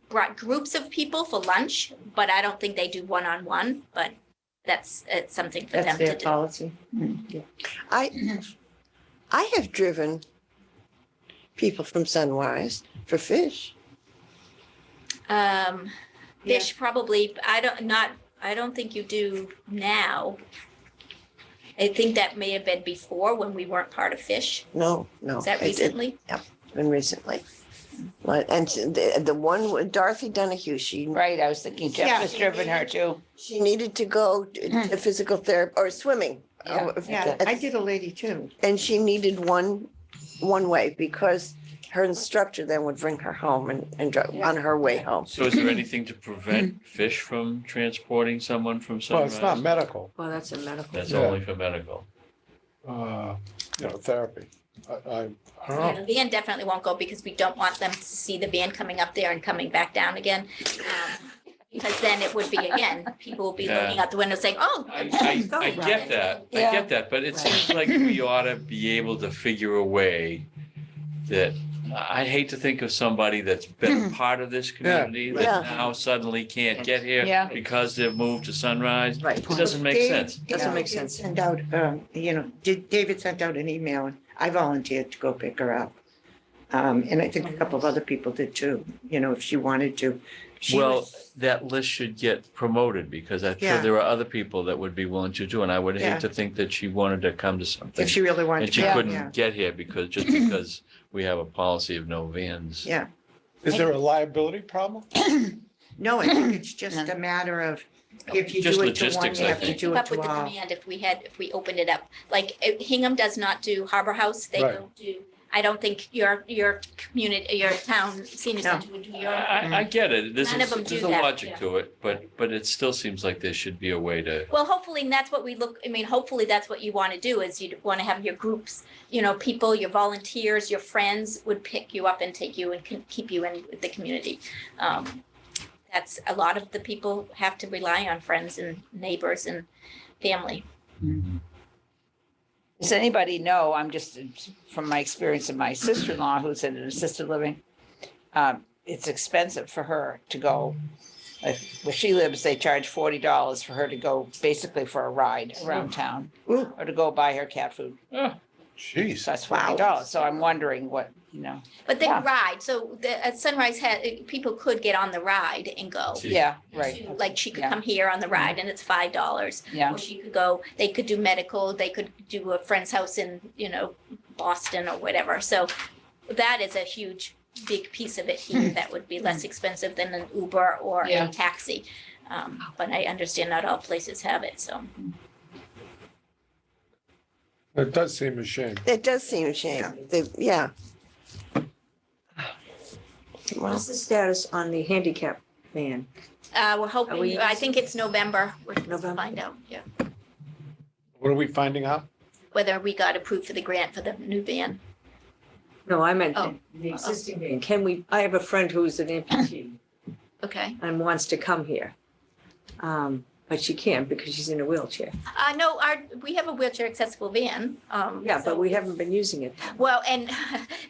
brought groups of people for lunch, but I don't think they do one-on-one, but it's something for That's them to their do. policy. I have driven people from Sunrise for fish. Fish probably, I don't think you do now. I think that may have been before when we weren't part of Fish. No. Is that I didn't. recently? Been recently. And the one with Dorothy Donahue, she Right, I was thinking Jeff has driven her too. needed to go to physical therapy or swimming. Yeah. Yeah, I did a lady too. And she needed one way because her instructor then would bring her home and drive on her way home. So is there anything to prevent fish from transporting someone from Well, Sunrise? it's not medical, Well, that's a medical. That's Yeah. only for medical. therapy. I don't Yeah, know. the van definitely won't go because we don't want them to see the van coming up there and coming back down again. Because then it would be again, people will be looking Yeah. out the window saying, oh. I get that, I Yeah. get that, but it seems like we ought to be able to figure a way that, I hate to think of somebody that's been a part of this community Yeah. that now suddenly can't get here Yeah. because they've moved to Sunrise. Right. It doesn't make Dave- sense. Doesn't make David sense. Sent out, David sent out an email, and I volunteered to go pick her up. And I think a couple of other people did too, you know, if she wanted to. She Well, was- that list should get promoted because I'm sure Yeah. there are other people that would be willing to do, and I would Yeah. hate to think that she wanted to come to something. If she really wanted And to she go, yeah, couldn't get here because we have a policy of no vans. yeah. Is there a liability problem? No, I think it's just a matter of, if you Just do it to one, logistics, you I have to think. do Keep it up with to the all. demand if we opened it up. Like Hingham does not do Harbor House. They Right. don't do, I don't think your community, your town senior No. center would do your. I get it. None of them do There's a that, logic yeah. to it, but it still seems like there should be a way to. Well, hopefully, and that's what we look, I mean, hopefully that's what you want to do is you want to have your groups, you know, people, your volunteers, your friends would pick you up and take you and can keep you in with the community. That's a lot of the people have to rely on friends and neighbors and family. Does anybody know, I'm just, from my experience of my sister-in-law who's in an assisted living, it's expensive for her to go. Like, where she lives, they charge $40 for her to go basically for a ride around town Ooh. or to go buy her cat food. Jeez. So that's $40. So I'm wondering what, you know, But they Yeah. ride, so the at Sunrise had, people could get on the ride and go. yeah, right. Like she could Yeah. come here on the ride and it's $5. Yeah, Or she could go, they could do medical, they could do a friend's house in, you know, Boston or whatever. So that is a huge, big piece of it here that would be less expensive than an Uber or Yeah. a taxi. But I understand not all places have it, so. It does seem a shame. It does seem a shame. Yeah. Well, What's the status on the handicap van? We're we hoping, I think it's November, we're supposed to November? find out, yeah. What are we finding out? Whether we got approved for the grant for the new van. No, I meant Oh. the existing van. Can we, I have a friend who's an amputee Okay. and wants to come here. But she can't because she's in a wheelchair. No, we have a wheelchair accessible van. Yeah, so- but we haven't been using it. Well, and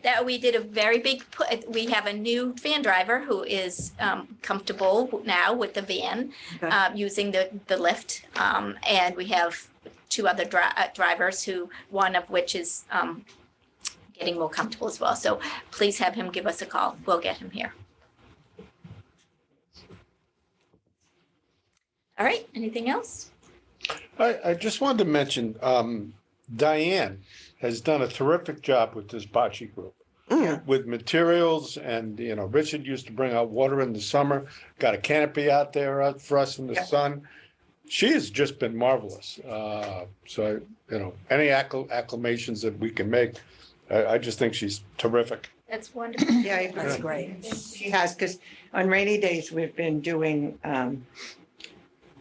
that we did a very big put, we have a new van driver who is comfortable now with the van, Okay. using the lift. And we have two other drivers who, one of which is getting more comfortable as well. So please have him give us a call. We'll get him here. All right, anything else? I just wanted to mention, Diane has done a terrific job with this bocce group. With materials and, you know, Richard used to bring out water in the summer, got a canopy out there for us in the Yeah. sun. She has just been marvelous. So, you know, any acclamations that we can make, I just think she's terrific. That's wonderful. Yeah, I agree. That's great. She has, because on rainy days, we've been doing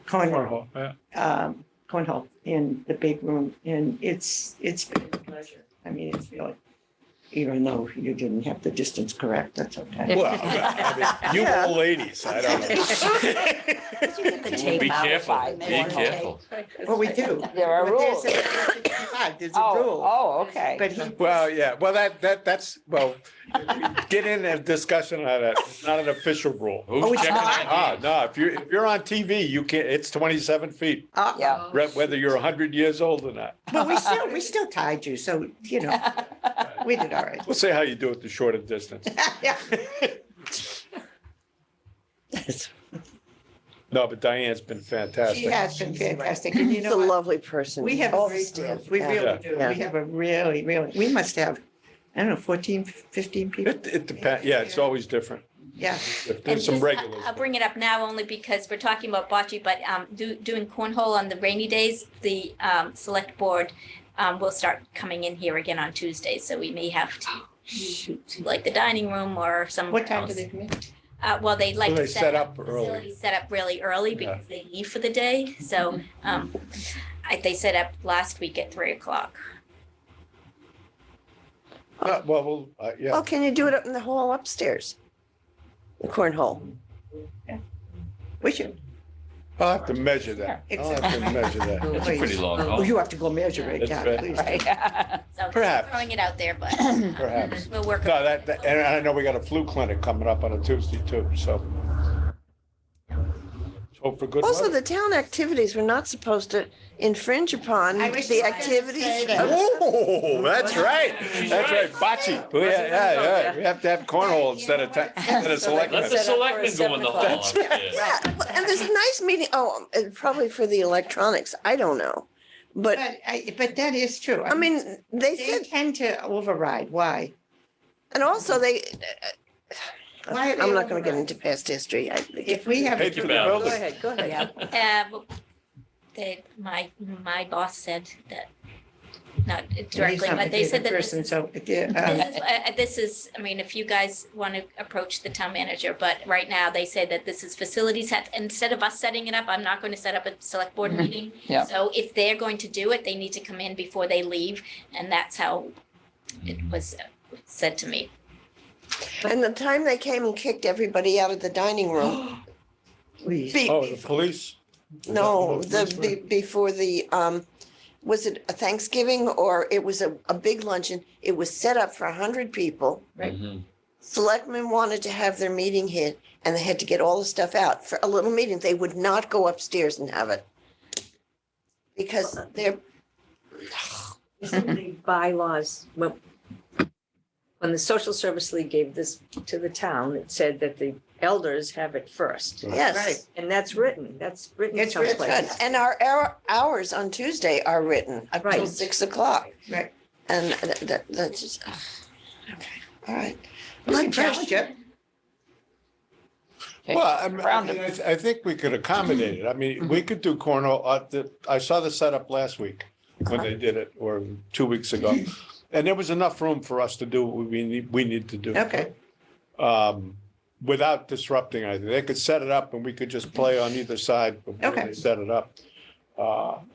cornhole, cornhole in the big room, and it's been a pleasure. I mean, it's really, even though you didn't have the distance correct, that's okay. Well, I mean, you old ladies, I don't know. The tape Be out. careful, five be minutes. careful. Well, we do. There are But rules. There's a rule. Oh, okay. But he, Well, yeah, well, that's, well, get in a discussion on that. It's not an official rule. Who's it's checking not? that? No, if you're on TV, you can't, it's 27 feet, Yeah. whether you're 100 years old or not. but we still tied you, so, you know, we did all right. We'll see how you do at the shorter distance. Yeah. No, but Diane's been fantastic. She has been fantastic, and you She's a know what? lovely person. We have a All great staff, group. We yeah. really do. Yeah. We have a really, we must have, I don't know, 14, 15 people. It depends, yeah, it's always different. Yeah. There's And some just, regulars. I'll bring it up now only because we're talking about bocce, but doing cornhole on the rainy days, the select board will start coming in here again on Tuesdays, so we may have to shoot like the dining room or somewhere What time do else. they come in? Well, they like Well, they to set up early. facilities set up really early Yeah. because they leave for the day, so they set up last week at 3:00. Well, yeah, Well, can you do it up in the hall upstairs? The cornhole. We should. I'll have to measure that. I'll have to measure that. It's a pretty long Oh, haul. you have to go measure it, That's yeah, fair. please. Right. So Perhaps. throwing it out there, but Perhaps. we'll work. No, and I know we got a flu clinic coming up on a Tuesday too, so. Hope for good Also, weather. the town activities were not supposed to infringe upon I was the just gonna activities. say that. Oh, that's right. That's right. Bocce. Yeah. We have to have cornhole instead of selectmen. Let the Set up for a selectmen go in the hall. That's upstairs. Yeah, and there's a nice meeting, probably for the electronics, I don't know. But, But that is true. I mean, they They said, tend to override. Why? and also Why are they I'm not gonna get override? into past history. If we have. Paid for the Go building. Go ahead, go ahead. My boss said that, not He's directly, not my but they said favorite that this person, is, so, this is, I mean, if you guys want to approach the town manager, but right now they say that this is facilities, instead of us setting it up, I'm not going to set up a select board meeting. Yeah. So if they're going to do it, they need to come in before they leave, and that's how it was said to me. And the time they came and kicked everybody out of the dining room. please. be- Oh, the police? No, Was that the police were- before the, was it a Thanksgiving or it was a big luncheon? It was set up for 100 people. Mhm. Selectmen wanted to have their meeting here and they had to get all the stuff out for a little meeting. They would not go upstairs and have it. Because they're, Isn't the bylaws, when the Social Service League gave this to the town, it said that the elders have it first. yes. And that's written It's written. someplace. Good. And our hours on Tuesday are written up till Right. 6:00. Right. And that's just, okay, all right. We can Blood pressure. challenge it. Okay. Well, I mean, Round I think we could accommodate it. I mean, we could do cornhole. I saw the setup last week when they did it, or 2 weeks ago. And there was enough room for us to do what we need to do. Okay. Without disrupting anything. They could set it up and we could just play on either side before Okay. they set it up.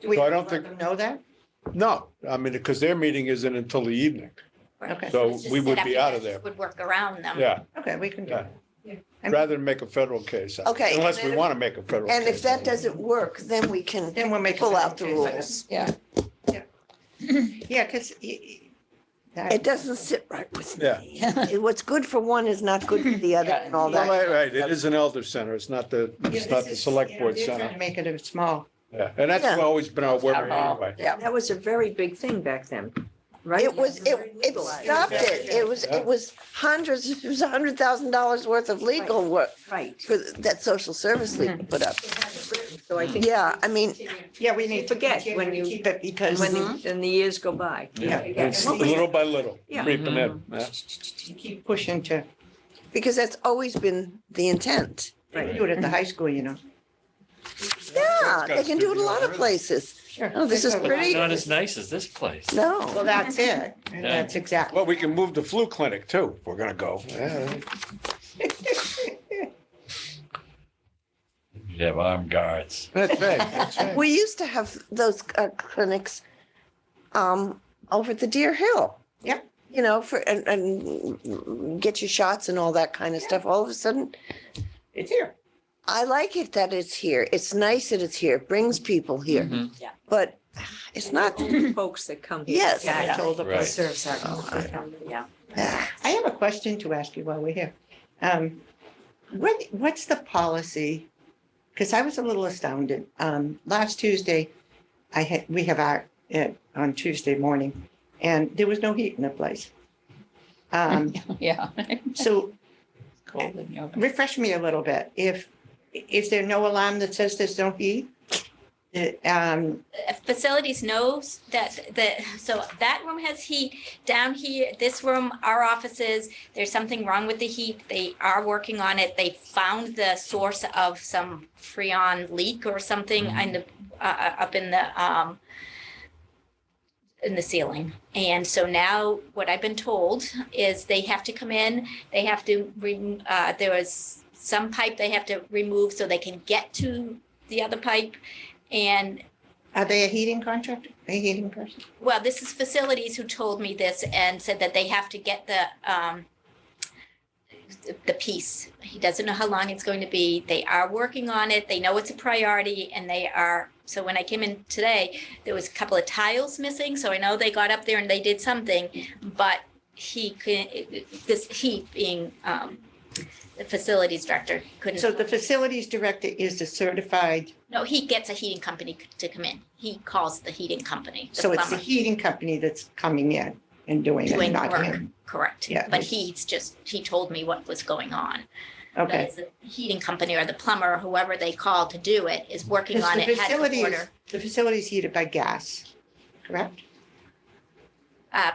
Do we So I don't let think, them know that? no, I mean, because their meeting isn't until the evening. Okay. So It's just we set would up be and out you of guys there. Would work around them. Yeah, Okay, we can do Yeah. that. rather than make a federal case. Okay, Unless and we if- want to make a federal case. And if that doesn't work, then we can Then we'll make. a pull out the federal case. rules. Yeah. Yeah, because. It doesn't sit right with me. Yeah. What's good for one is not good for the other and all Well, that. right, it is an elder center. It's not the select board They're trying center. to make it small. Yeah, and that's Yeah. always been our worry Town hall. anyway. Yeah. That was a very big thing back then, right? It stopped it. It was hundreds, it was $100,000 worth of legal work Right. for that social service league put up. So I think. Yeah, I mean, Yeah, we need to Forget continue when to you- keep it because When the years go by. Yeah, Yeah. it's little by little, Yeah. creeping in. Yeah. you keep pushing to because that's always been the intent. do it at the high school, you know. Yeah, they can do it a lot of places. Sure. Oh, this is pretty. Not as nice as this place. Well, No, that's it. And Yeah. that's exactly. Well, we can move the flu clinic too, if we're gonna go. Yeah. You have armed guards. That's right, that's right. we used to have those clinics over at the Deer Hill. Yep. You know, and get your shots and all that kind of stuff. All of a sudden, It's here. I like it that it's here. It's nice that it's here. It brings people here. Mhm. Yeah. But it's not, Folks that come here. Yes. Yeah, I told the Right. person. Serves our, yeah. I have a question to ask you while we're here. What's the policy? Because I was a little astounded. Last Tuesday, we have art on Tuesday morning, and there was no heat in the place. Yeah. So Cold in yoga. refresh me a little bit. Is there no alarm that says there's no heat? Facilities knows so that room has heat. Down here, this room, our offices, there's something wrong with the heat. They are working on it. They found the source of some freon leak or something up in the ceiling. And so now what I've been told is they have to come in, they have to, there was some pipe they have to remove so they can get to the other pipe. And Are they a heating contractor? A heating person? well, this is facilities who told me this and said that they have to get the piece. He doesn't know how long it's going to be. They are working on it. They know it's a priority and they are, so when I came in today, there was a couple of tiles missing. So I know they got up there and they did something, but this heat being the facilities director couldn't. So the facilities director is a certified, No, he gets a heating company to come in. He calls the heating company. so it's the plumber, heating company that's coming in and doing it, doing not work. him. Correct. Yeah, But it's- he told me what was going on. But Okay. it's the heating company or the plumber, whoever they call to do it, is working Because on the it. Had to facility is, order the facility is heated by gas, correct?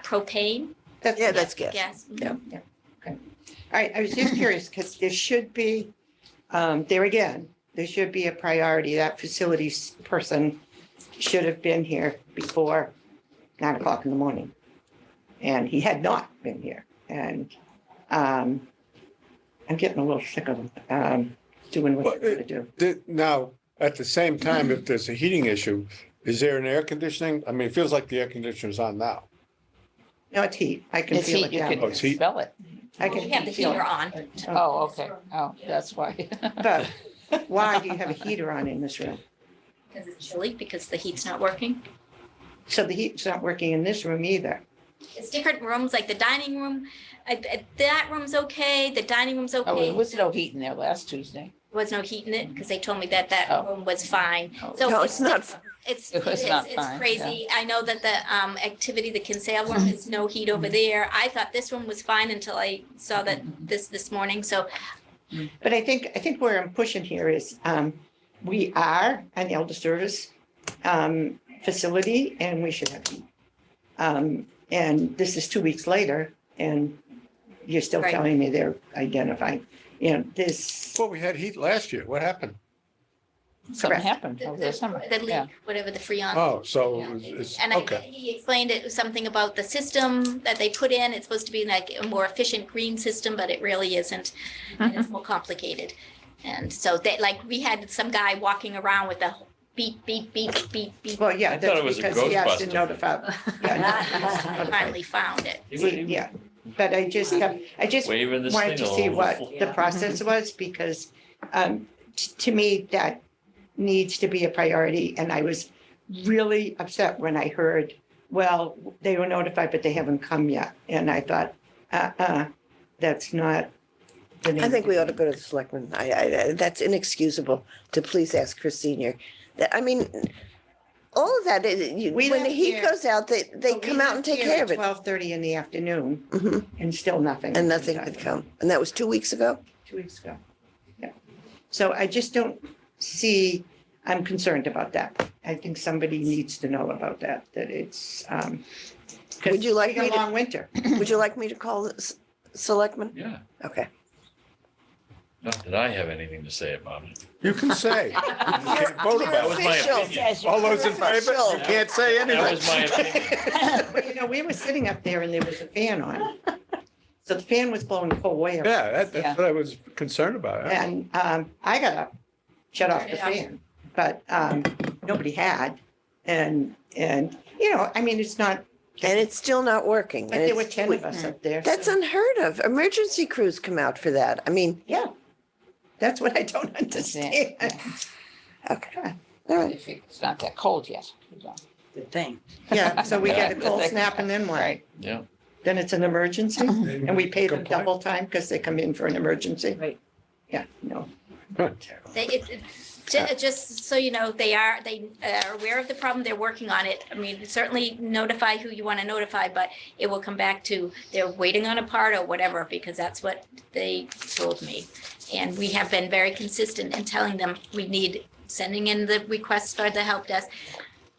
propane. Yeah, that's good. Gas. Yeah. All right, I was just curious, because there should be, there again, there should be a priority. That facilities person should have been here before 9 o'clock in the morning. And he had not been here. And I'm getting a little sick of doing what he's gonna do. Now, at the same time, if there's a heating issue, is there an air conditioning? I mean, it feels like the air conditioner's on now. No, it's heat. I can It's feel heat, it you down Oh, can it's heat? smell it. I We have the can feel heater it. on. Oh, okay. Oh, that's why. But why do you have a heater on in this room? Because it's chilly, because the heat's not working. So the heat's not working in this room either. It's different rooms, like the dining room, that room's okay, the dining room's Oh, okay. there was no heat in there last Tuesday. Was no heat in it, because they told me that that Oh. room was fine. Oh. So No, it's not. It was not it's fine, crazy. I know that the activity, the Kinsale room, is no heat over there. I thought this room was fine until I saw that this morning, so But I think where I'm pushing here is, we are an elder service facility and we should have heat. And this is 2 weeks later and you're still Right. telling me they're identifying, this, Well, we had heat last year. What happened? Something Correct. happened over the summer. the Yeah. leak, whatever the freon. Oh, so it's, And okay. he explained it was something about the system that they put in. It's supposed to be like a more efficient green system, but it really isn't. And it's more complicated. And so they, like, we had some guy walking around with a beep, beep, beep, beep, beep. well, yeah, I thought that's it was a because he has to Ghostbuster. notify. Yeah, he has to notify. Finally found it. Yeah, but I just Waving this wanted thing to all see over. what the process was because to me, that needs to be a priority. And I was really upset when I heard, well, they were notified, but they haven't come yet. And I thought, that's not the name. I think we ought to go to the selectmen. That's inexcusable to please ask Chris Senior. I mean, all of that, We when the left heat here- goes out, they come out and take care of it. 12:30 in the afternoon Mhm. and still nothing. And nothing could come. And that was 2 weeks ago? 2 weeks ago. Yeah. So I just don't see, I'm concerned about that. I think somebody needs to know about that it's, Would you like we got me a to- long winter. Would you like me to call the selectmen? Yeah, Okay. not that I have anything to say about it. You can say. You can't vote You're about was my official. opinion. it. All those in favor, you can't say That anything. was my opinion. Well, we were sitting up there and there was a fan on. So the fan was blowing the whole way up. Yeah, Yeah. that's what I was concerned about. And I got up, shut off the fan, but nobody had. And I mean, it's not, And it's still not working. but and there were it's- 10 of us up there. That's so- unheard of. Emergency crews come out for that. I mean, Yeah, that's what I don't Yeah. understand. okay. All right. If it's not that cold yet. Good thing. Yeah, so we get a cold Yeah. snap and then what? Right. Yeah. Then it's an emergency and we pay them Complain. double time because they come in for an emergency? Right. Yeah, no. Just so you know, they are aware of the problem. They're working on it. I mean, certainly notify who you want to notify, but it will come back to they're waiting on a part or whatever, because that's what they told me. And we have been very consistent in telling them we need, sending in the requests for the help desk.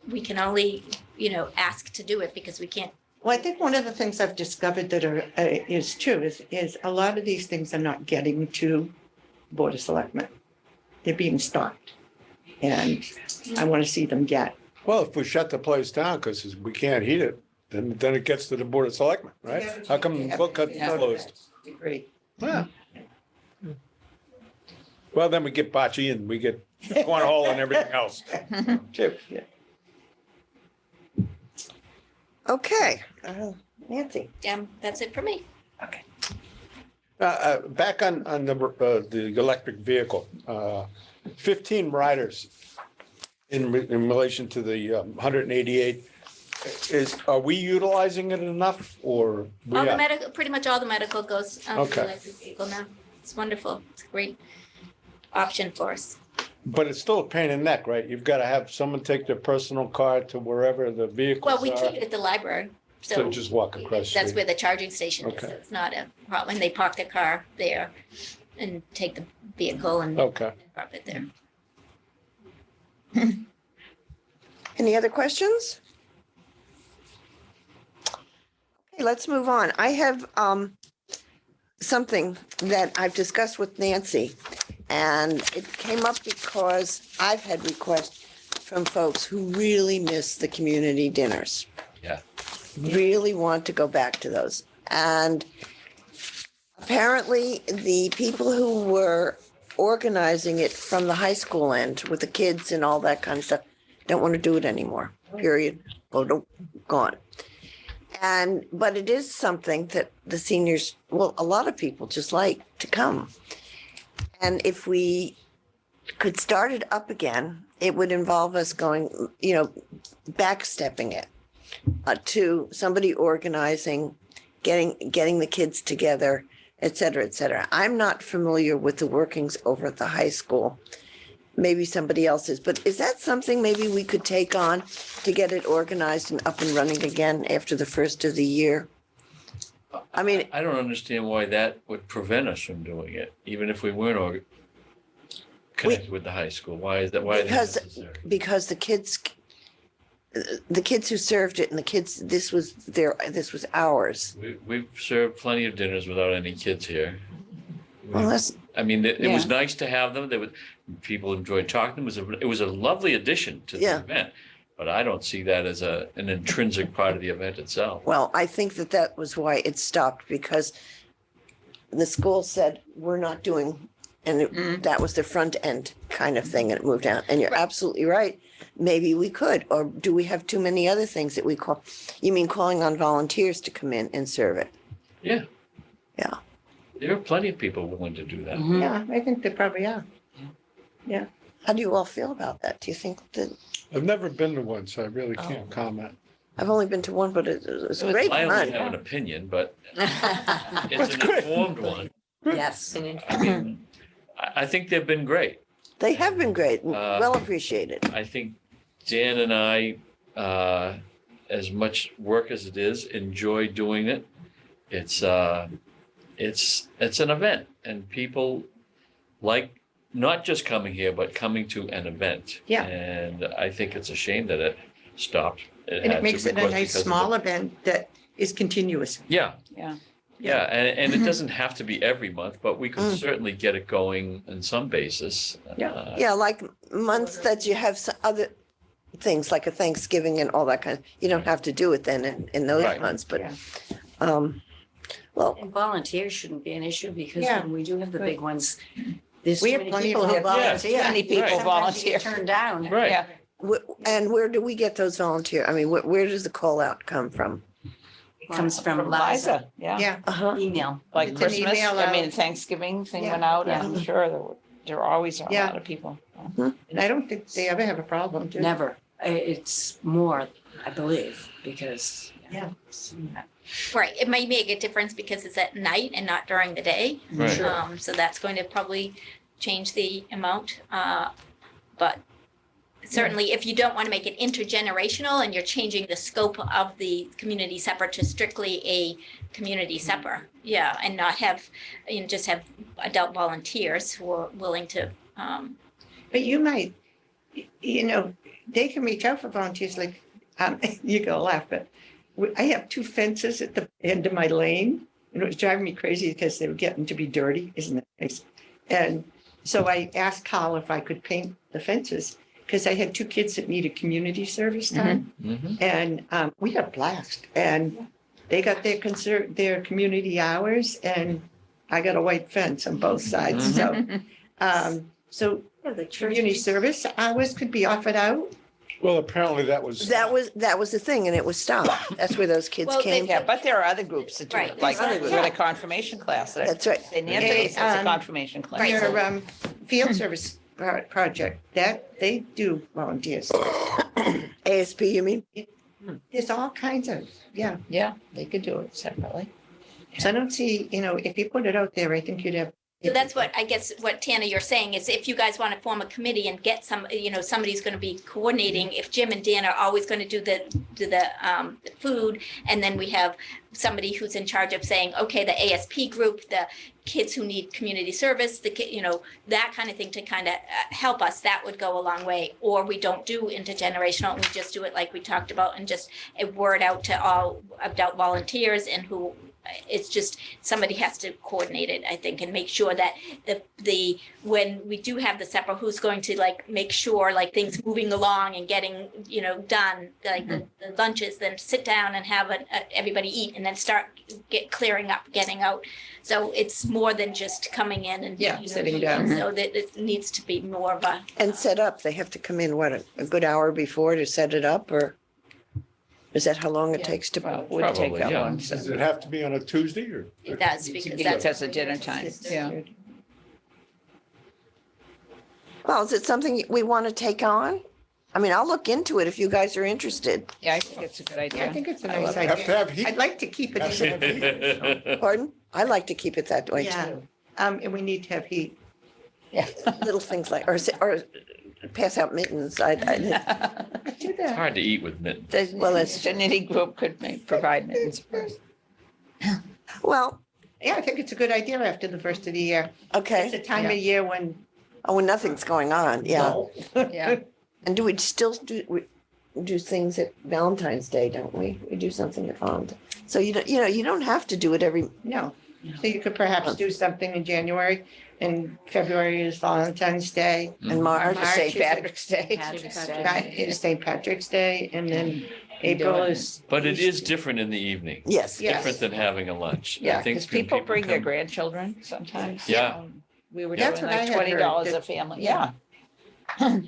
We can only, ask to do it because we can't. Well, I think one of the things I've discovered that is true is a lot of these things are not getting to Board of Selectmen. They're being stopped. And I want to see them get. Well, if we shut the place down because we can't heat it, then it gets to the Board of Selectmen, right? How come book cut Yeah. closed? Agree. Yeah. Well, then we get bocce and we get cornhole and everything else. True, yeah. Okay. Nancy. That's it for me. Back on the electric vehicle, 15 riders in relation to the 188. Are we utilizing it enough or? we All the are? medical, pretty much all the medical goes on the Okay. electric vehicle now. It's wonderful. It's a great option for us. But it's still a pain in the neck, right? You've got to have someone take their personal car to wherever the Well, vehicles we are. keep it at the library. So So just walk across the that's street. where the charging station is. Okay. So it's not a problem. And they park their car there and take the vehicle and Okay. park it there. Any other questions? Okay, let's move on. I have something that I've discussed with Nancy, and it came up because I've had requests from folks who really miss the community dinners. Yeah. Really want to go back to those. And apparently, the people who were organizing it from the high school end with the kids and all that kind of stuff don't want to do it anymore, period. Gone. But it is something that the seniors, well, a lot of people just like to come. And if we could start it up again, it would involve us going, backstepping it to somebody organizing, getting the kids together, et cetera, et cetera. I'm not familiar with the workings over at the high school. Maybe somebody else is, but is that something maybe we could take on to get it organized and up and running again after the first of the year? I mean, I don't understand why that would prevent us from doing it, even if we weren't connected with the high school. Why is that? Why is Because- that necessary? because the kids who served it and the kids, this was ours. We've served plenty of dinners without any kids here. Well, that's, I mean, it was nice to have them. People enjoyed talking to them. It was a lovely addition to the Yeah. event. But I don't see that as an intrinsic part of the event itself. well, I think that was why it stopped, because the school said, we're not doing, and that was the front end kind of thing, and it moved out. And you're absolutely right. Maybe we could, or do we have too many other things that we call, you mean calling on volunteers to come in and serve it? Yeah. Yeah. There are plenty of people willing to do that. Yeah, I think they probably are. How do you all feel about that? Do you think that, I've never been to one, so I really can't comment. I've only been to one, but it was great I only fun. have an opinion, but it's an informed one. Yes. I mean, I think they've been great. They have been great, and well appreciated. I think Dan and I, as much work as it is, enjoy doing it. It's an event, and people like not just coming here, but coming to an event. Yeah. And I think it's a shame that it stopped. And it makes it a nice small event that is continuous. Yeah. Yeah. Yeah, and it doesn't have to be every month, but we can certainly get it going on some basis. Yeah. Yeah, like months that you have some other things like a Thanksgiving and all that kind of, you don't have to do it then in those Right. months, but, Yeah. well, And volunteers shouldn't be an issue because Yeah. when we do have the Right. big ones, there's We too have many plenty of people who volunteers. volunteer. Many people Right. Sometimes you get volunteer. turned down. Right. Yeah. and where do we get those volunteer? I mean, where does the call out come from? It comes from From Liza, Liza, yeah. Yeah, Uh-huh. email. Like It's an Christmas, email I mean, out. Thanksgiving thing Yeah. went out, Yeah. I'm sure there always are a Yeah. lot of people. and I don't think they ever have a problem, do they? Never. It's more, I believe, because. Yeah. Right. It may make a difference because it's at night and not during the day. Right. Sure. So that's going to probably change the amount. But certainly, if you don't want to make it intergenerational and you're changing the scope of the community supper to strictly a community supper, yeah, and not have, just have adult volunteers who are willing to, But you might, they can reach out for volunteers, like, you're gonna laugh, but I have 2 fences at the end of my lane, and it was driving me crazy because they were getting to be dirty, isn't it nice? And so I asked Carl if I could paint the fences, because I had 2 kids that needed community service time, Mhm. and we had a blast, and they got their community hours, and I got a white fence on both sides, so Yeah, the community church. service hours could be offered out. Well, apparently that was. That was the thing, and it was stopped. That's where those kids Well, they- came. Yeah, but there are other groups that do Right, it, like there's other with groups. a confirmation class. That's right. Say Nancy Okay, says a confirmation class. Right. Your field service project, that they do volunteers. ASP, you mean? There's all kinds of, yeah. Yeah, they could do it separately. So I don't see, if you put it out there, I think you'd have So that's what, I guess, what Tana, you're saying is if you guys want to form a committee and get some, somebody's going to be coordinating, if Jim and Dan are always going to do the food, and then we have somebody who's in charge of saying, okay, the ASP group, the kids who need community service, that kind of thing to kind of help us, that would go a long way. Or we don't do intergenerational, and we just do it like we talked about, and just a word out to all adult volunteers and who, it's just, somebody has to coordinate it, I think, and make sure that when we do have the supper, who's going to like make sure like things moving along and getting, done, like the lunches, then sit down and have everybody eat and then start clearing up, getting out. So it's more than just coming in and sitting down. So that it needs to be more of a. And set up, they have to come in, what, a good hour before to set it up, or is that how long it takes to? Well, it would take Probably, that yeah. long. Does it have to be on a Tuesday or? It does, because Because that's. that's a dinner time, yeah. Well, is it something we want to take on? I mean, I'll look into it if you guys are interested. Yeah, I think it's a good idea. I think it's a I nice love it. Have to idea. have heat. I'd like to keep it. Pardon? I like to keep it that way Yeah. too. And we need to have heat. Yeah. Little things like, or pass out mittens. Do It's that. hard to eat with mittens. The Well, it's- Affinity group could provide mittens for us. Well, Yeah, I think it's a good idea after the first of the year. It's okay. a time of year when. Oh, when nothing's going on, yeah. Yeah. And do we still do things at Valentine's Day, don't we? We do something at Valentine's. So you don't have to do it every, No. So you could perhaps do something in January, and February is Valentine's Day. in March. March St. is a- Patrick's Day. Right, it's St. Patrick's Day, and then April is. But it is different in the evening. Yes. Yeah. Different than having a lunch. I Yeah, think because when people bring their come- grandchildren sometimes. Yeah. We were That's doing what I like had heard, $20 that- a family, yeah. yeah.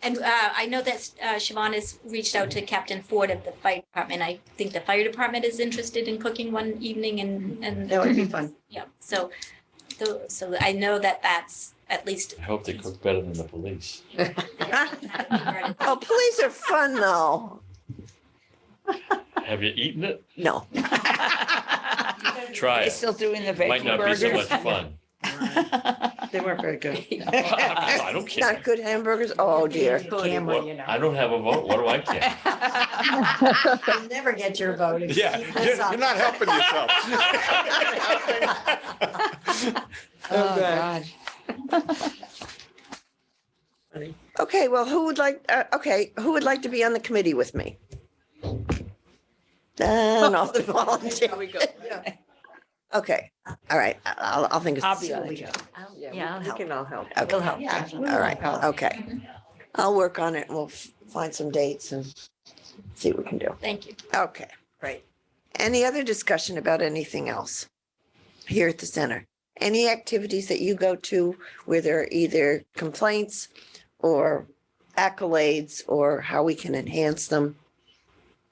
And I know that Siobhan has reached out to Captain Ford of the fire department. I think the fire department is interested in cooking one evening and, That would be fun. yeah, so I know that that's at least. I hope they cook better than the police. Oh, police are fun though. Have you eaten it? No. Try They're it. still doing the Might veggie not be so burgers. much fun. They weren't very good. I don't care. Not good hamburgers? Oh, dear. Camera, What- you know. I don't have a vote. What do I care? You'll never get your vote. if you Yeah, keep this up. you're not helping yourself. Oh, God. Okay, well, who would like to be on the committee with me? And all the volunteers. Okay, all right, I'll think of. I'll be on the job. Yeah, I'll We help. can all help. Okay, We'll help. Yeah. all right, okay. I'll work on it and we'll find some dates and see what we can do. Thank you. Okay, great. Any other discussion about anything else here at the center? Any activities that you go to where there are either complaints or accolades or how we can enhance them?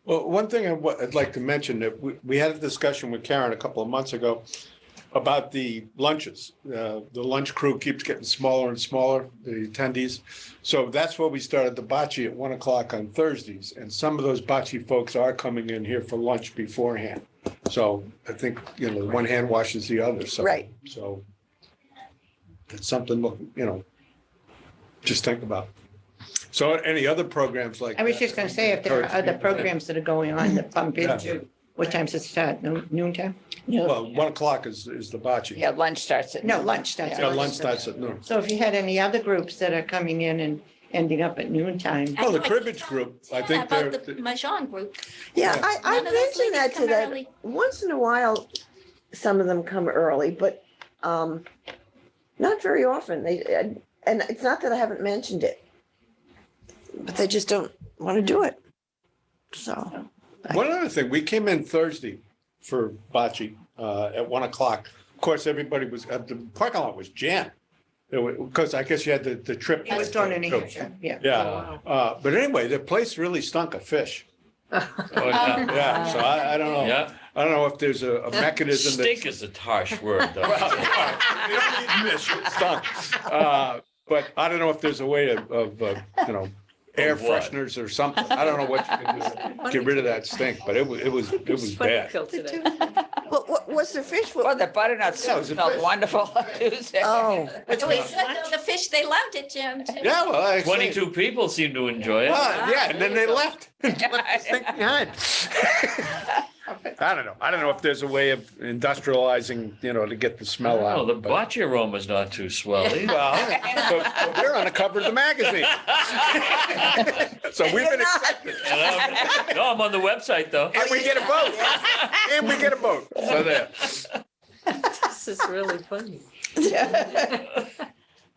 Well, one thing I'd like to mention that we had a discussion with Karen a couple of months ago about the lunches. The lunch crew keeps getting smaller and smaller, the attendees. So that's why we started the bocce at 1 o'clock on Thursdays. And some of those bocce folks are coming in here for lunch beforehand. So I think, one hand washes the other. So, Right. So it's something, just think about. So any other programs like? I was that? just gonna say, if there are other programs that are going on that bump Yeah. into, what time's it start? Noontime? Well, 1 o'clock is the bocce. Yeah, lunch starts at. No, noon. lunch starts. Yeah, at lunch starts at noon. So if you had any other groups that are coming in and ending up at noontime, Oh, Well, the I know cribbage group, I think About they're- the Mahjong group. Yeah, Yeah. I None of those mentioned that ladies to come them. early. Once in a while, some of them come early, but not very often. And it's not that I haven't mentioned it, but they just don't want to do it. So, One other thing, we came in Thursday for bocce at 1 o'clock. Of course, everybody was, the parking lot was jammed. Because I guess you had the trip. it was done in New Hampshire, yeah. Yeah, but anyway, the place really stunk of fish. Oh, yeah. Yeah, so I don't know. Yeah. I don't know if there's a mechanism that. Stink is a harsh word, though. Well, you don't need fish, it stunk. But I don't know if there's a way of air what? fresheners or something. I don't know what you can do to get rid of that stink, but it was bad. Was the fish? Well, the butternut Yeah, it was soup a smelled fish. wonderful Tuesday. Oh, It was good though. The fish, they loved it, Jim. too. Yeah, well, I say- 22 people seem to enjoy it. Well, yeah, and then they left. Left the stink behind. I don't know if there's a way of industrializing, to get the smell Oh, out. the but- bocce aroma's not too swell either. Well, but we're on the cover of the magazine. So we've been accepted. No, I'm on the website though. And we get a vote. And we get a vote. So there. This is really funny.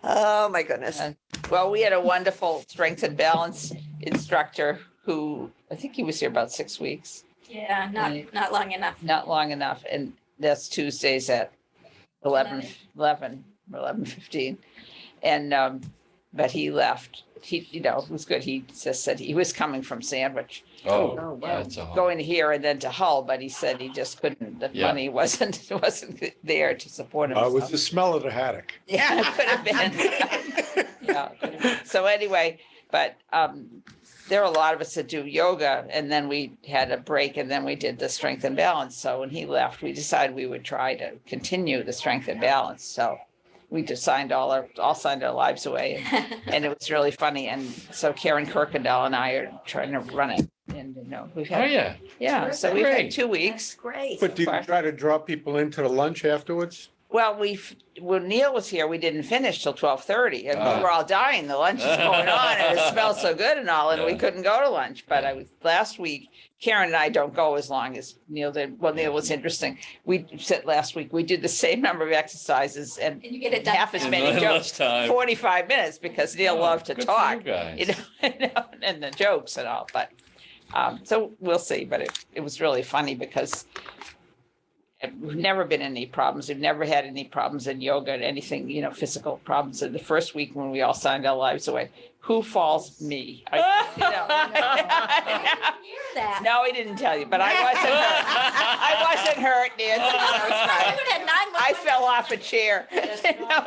oh my goodness. Well, we had a wonderful strength and balance instructor who, I think he was here about 6 weeks, Yeah, not long enough. not long enough. And that's Tuesdays at 11 or 11:15. And, but he left. He, it was good. He just said he was coming from Sandwich, Oh, wow. that's a. going here and then to Hull, but he said he just couldn't, the Yeah. money wasn't there to support him. It was the smell of the haddock. Yeah, it could have been. Yeah, it could have been. So anyway, but there are a lot of us that do yoga, and then we had a break, and then we did the strength and balance. So when he left, we decided we would try to continue the strength and balance. So we just signed all signed our lives away, and it was really funny. And so Karen Kirkendall and I are trying to run it, and we've Oh, had yeah. so we've had Great. 2 weeks. Great. But do you try to draw people into the lunch afterwards? Well, when Neil was here, we didn't finish till 12:30, and Ah. we were all dying. The lunch is going on, and it smells so good and all, and we Yeah. couldn't go to lunch. But last week, Karen and I don't go as long as Neil did. Well, Neil was interesting. We said last week we did the same number of exercises and And you get it done. half as In many less jokes, time. 45 minutes, because Neil loved to Good for talk, you guys. and the jokes and all. But so we'll see. But it was really funny because we've never been in any problems. We've never had any problems in yoga, anything, physical problems. In the first week when we all signed our lives away, who falls? Me. Hear that. No, he didn't tell you, but I wasn't hurt. I wasn't hurt, Nancy. I was fine. Even at 9 I fell off a chair. How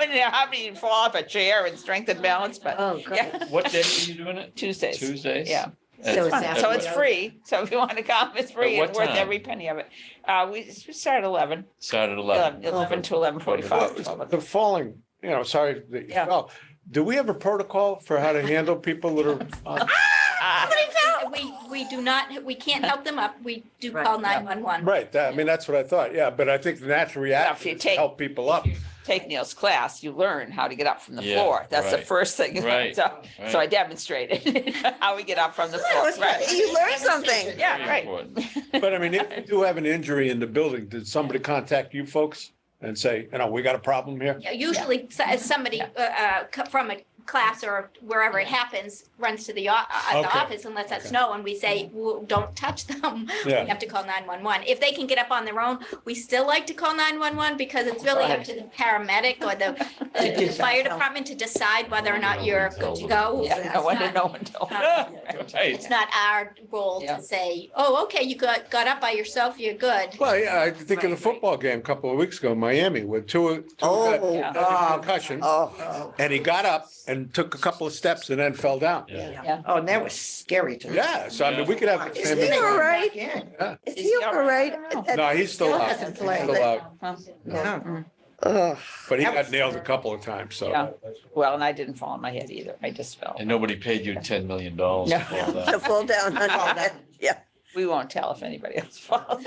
many fall off a chair in strength and balance? But Oh, God. yeah, What day are you doing it? Tuesdays. Tuesdays? Yeah. So it's Fun. after So it's the- free. So if you want to come, it's free. At what It's worth time? every penny of it. We start at 11. Start at 11. 11 to 11:45. The falling, sorry that you Yeah. fell. Do we have a protocol for how to handle people that are? We do not, we can't help them up. We do Right. call 911. Right, that's what I thought, yeah, but I think the natural reaction you is to take- help people up. Take Neil's class, you learn how to get up from the Yeah, floor. That's the right. first thing. Right, So I right. demonstrated how we get up from the floor. Right. You learned something. Yeah, Very right. important. But I mean, if you do have an injury in the building, did somebody contact you folks and say, we got a problem here? Yeah, usually somebody from a class or wherever it happens runs to the Okay. office and lets us know, and we say, well, don't touch them. We Yeah. have to call 911. If they can get up on their own, we still like to call 911 because it's really up to the paramedic or the fire department to decide whether or not you're good to go. Yeah, no one to know until. Right. It's not our role Yeah. to say, oh, okay, you got up by yourself, you're good. Well, yeah, I think of the football game a couple of weeks ago in Miami with two got Yeah. a concussion, Oh, and he got up and took a couple of steps and then fell down. Yeah. Oh, and that was scary to me. Yeah, so I mean, we could have the Is same. he all right? Yeah. is he all right? No, he's still out. He's doesn't play. still out. No. Ugh. But he got nailed a couple of times, so. Yeah. Well, and I didn't fall on my head either. I just fell. And nobody paid you $10 million No. for all To that. fall down on that. Yeah. We won't tell if anybody else falls.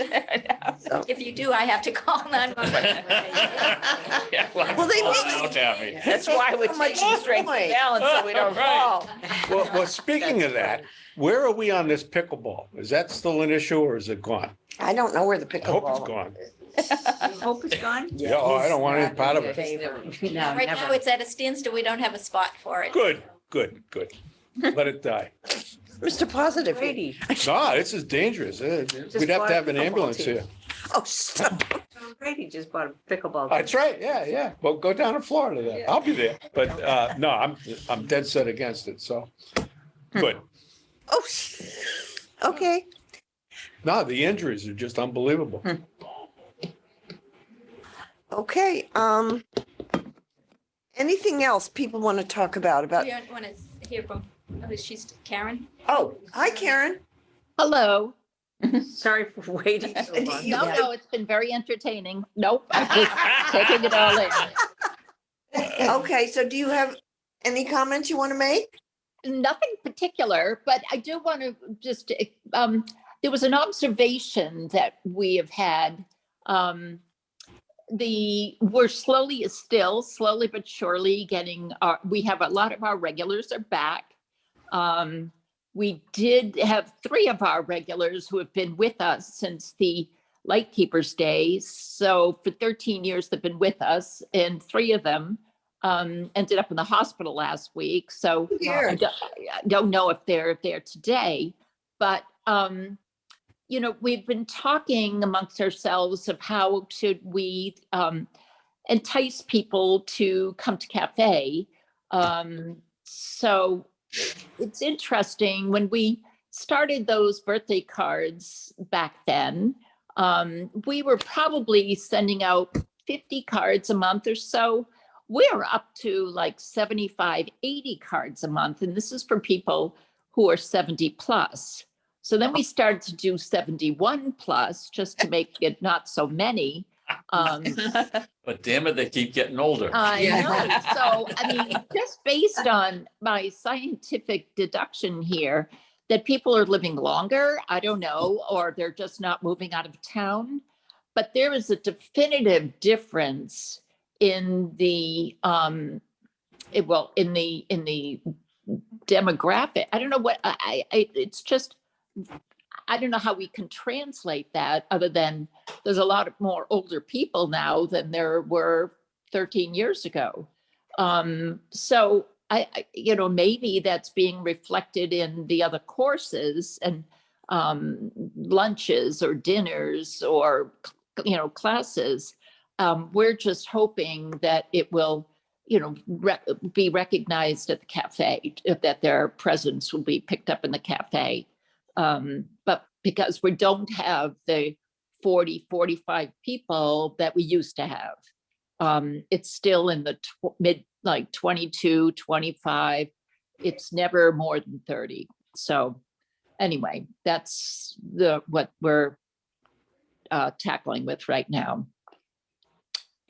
If you do, I have to call 911. Yeah, Well, they make- out, Abby. That's why we're much taking strength and point. balance so we don't Right. fall. Well, speaking of that, where are we on this pickleball? Is that still an issue or is it gone? I don't know where the I hope it's pickleball. gone. Hope it's gone? Yeah, I don't want any part of it. No, Right now, never. it's at a standstill. We don't have a spot for it. Good. Let it die. Mr. Positive. Brady. No, this is dangerous. We'd have to have an ambulance here. Oh, stop. Tom Brady just bought a pickleball. That's right, yeah. Well, go down to Florida then. I'll be there. But, no, I'm dead set against it, so. Good. Oh, okay. No, the injuries are just unbelievable. Okay. Anything else people want to talk about? We don't want to hear from Oh, she's Karen? Oh, hi, Karen. Hello. Sorry for waiting so Do long. you- No, it's been very entertaining. Nope, I'm just taking it all in. Okay, so do you have any comments you want to make? Nothing particular, but I do want to just, there was an observation that we have had. We're slowly but surely getting we have a lot of our regulars are back. We did have 3 of our regulars who have been with us since the Lightkeepers days. So for 13 years, they've been with us, and 3 of them ended up in the hospital last week. So Here. I don't know if they're there today, but we've been talking amongst ourselves of how should we entice people to come to cafe. So it's interesting when we started those birthday cards back then, we were probably sending out 50 cards a month or so. We're up to like 75, 80 cards a month. And this is for people who are 70 plus. So then we started to do 71 plus just to make it not so many. But damn it, they keep getting older. I Yeah. know. So, I mean, just based on my scientific deduction here, that people are living longer, I don't know, or they're just not moving out of town. But there is a definitive difference in the in the demographic. I don't know what it's just, I don't know how we can translate that other than there's a lot more older people now than there were 13 years ago. So maybe that's being reflected in the other courses and lunches or dinners or, classes. We're just hoping that it will, be recognized at the cafe, that their presence will be picked up in the cafe. But because we don't have the 40, 45 people that we used to have, it's still in the mid, like 22, 25. It's never more than 30. So anyway, that's what we're tackling with right now.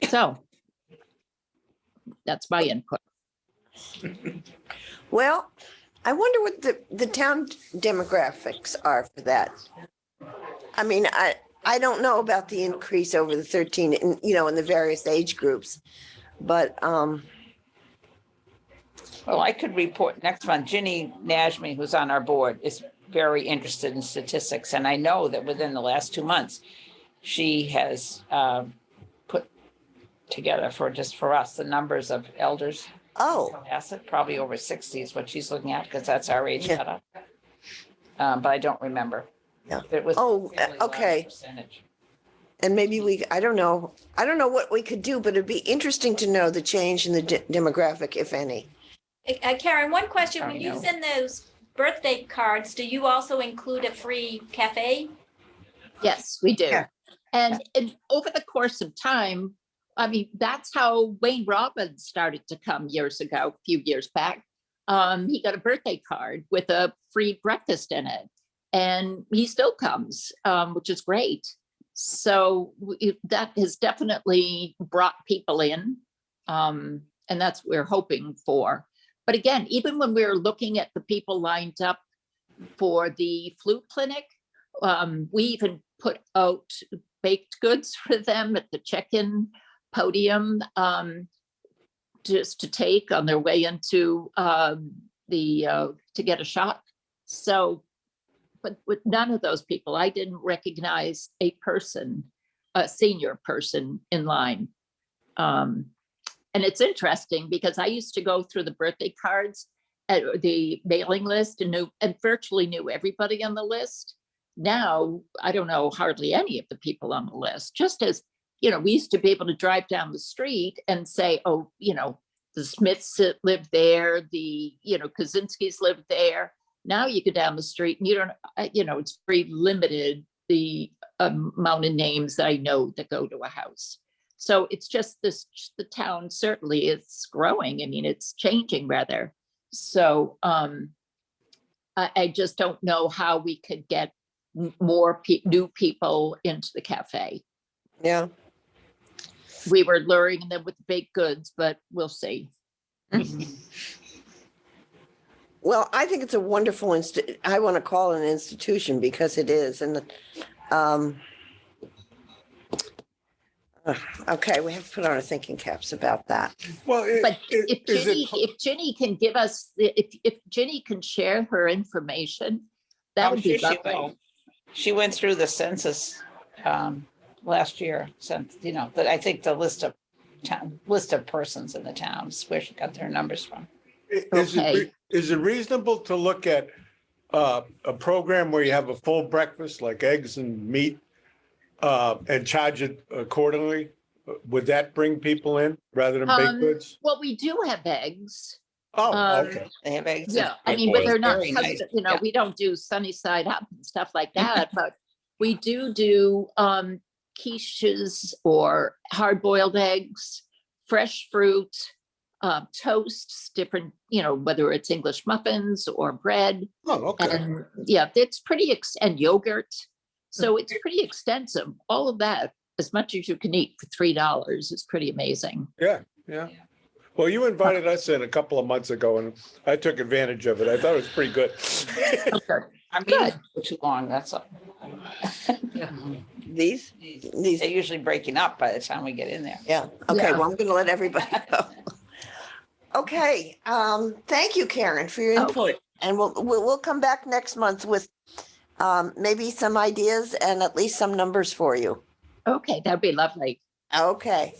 So that's my input. Well, I wonder what the town demographics are for that. I mean, I don't know about the increase over the 13 in the various age groups, but Well, I could report next month, Ginny Najmi, who's on our board, is very interested in statistics. And I know that within the last 2 months, she has put together for us, the numbers of elders. oh, Asset, probably over 60 is what she's looking at, because that's our age Yeah. cutoff. But I don't remember. Yeah. It was. Oh, a fairly large okay. percentage. and maybe I don't know what we could do, but it'd be interesting to know the change in the demographic, if any. Karen, one question, when I you know. send those birthday cards, do you also include a free cafe? Yes, we do. Yeah. And over the course of time, I mean, that's how Wayne Robbins started to come years ago, a few years back. He got a birthday card with a free breakfast in it, and he still comes, which is great. So that has definitely brought people in, and that's what we're hoping for. But again, even when we're looking at the people lined up for the flu clinic, we even put out baked goods for them at the check-in podium, just to take on their way into to get a shot. So, but with none of those people, I didn't recognize a senior person in line. And it's interesting because I used to go through the birthday cards at the mailing list and virtually knew everybody on the list. Now, I don't know hardly any of the people on the list, just as, we used to be able to drive down the street and say, oh, the Smiths live there, the, Kaczynskis live there. Now you go down the street and you don't, it's very limited, the amount of names that I know that go to a house. So it's just the town certainly is growing. I mean, it's changing rather. So I just don't know how we could get more new people into the cafe. Yeah. We were luring them with baked goods, but we'll see. Well, I think it's a wonderful I want to call it an institution because it is. And um, okay, we have to put on our thinking caps about that. Well, But if is it, Ginny can give us, if Ginny can share her information, that I'm would be sure she lovely. will. She went through the census last year, since, you know, that I think the list of persons in the towns where she got their numbers from. Okay. is it reasonable to look at a program where you have a full breakfast, like eggs and meat, and charge it accordingly? Would that bring people in rather than baked goods? Well, we do have eggs. Oh, um, okay. They have eggs. Yeah, I Good mean, but boy. they're not, Very nice, you know, yeah. we don't do sunny side up and stuff like that, but we do quiches or hard-boiled eggs, fresh fruit, toasts, different, you know, whether it's English muffins or bread. Oh, okay. And yeah, it's pretty, and yogurt. So it's pretty extensive. All of that, as much as you can eat for $3 is pretty amazing. Yeah. Well, you invited us in a couple of months ago and I took advantage of it. I thought it was pretty good. Okay. I'm Good. too long, that's all. These, They're usually breaking up by the time we get in there. yeah. Okay, Yeah. well, I'm going to let everybody go. Okay, thank you, Karen, for your input. And we'll come back next month with maybe some ideas and at least some numbers for you. Okay, that'd be lovely. Okay.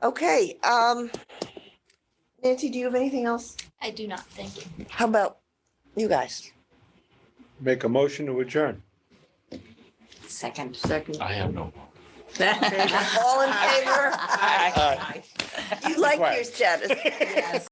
Okay, Nancy, do you have anything else? I do not, thank you. How about you guys? Make a motion to adjourn. Second. I have no. All in favor? Aye. You like Quiet. your status.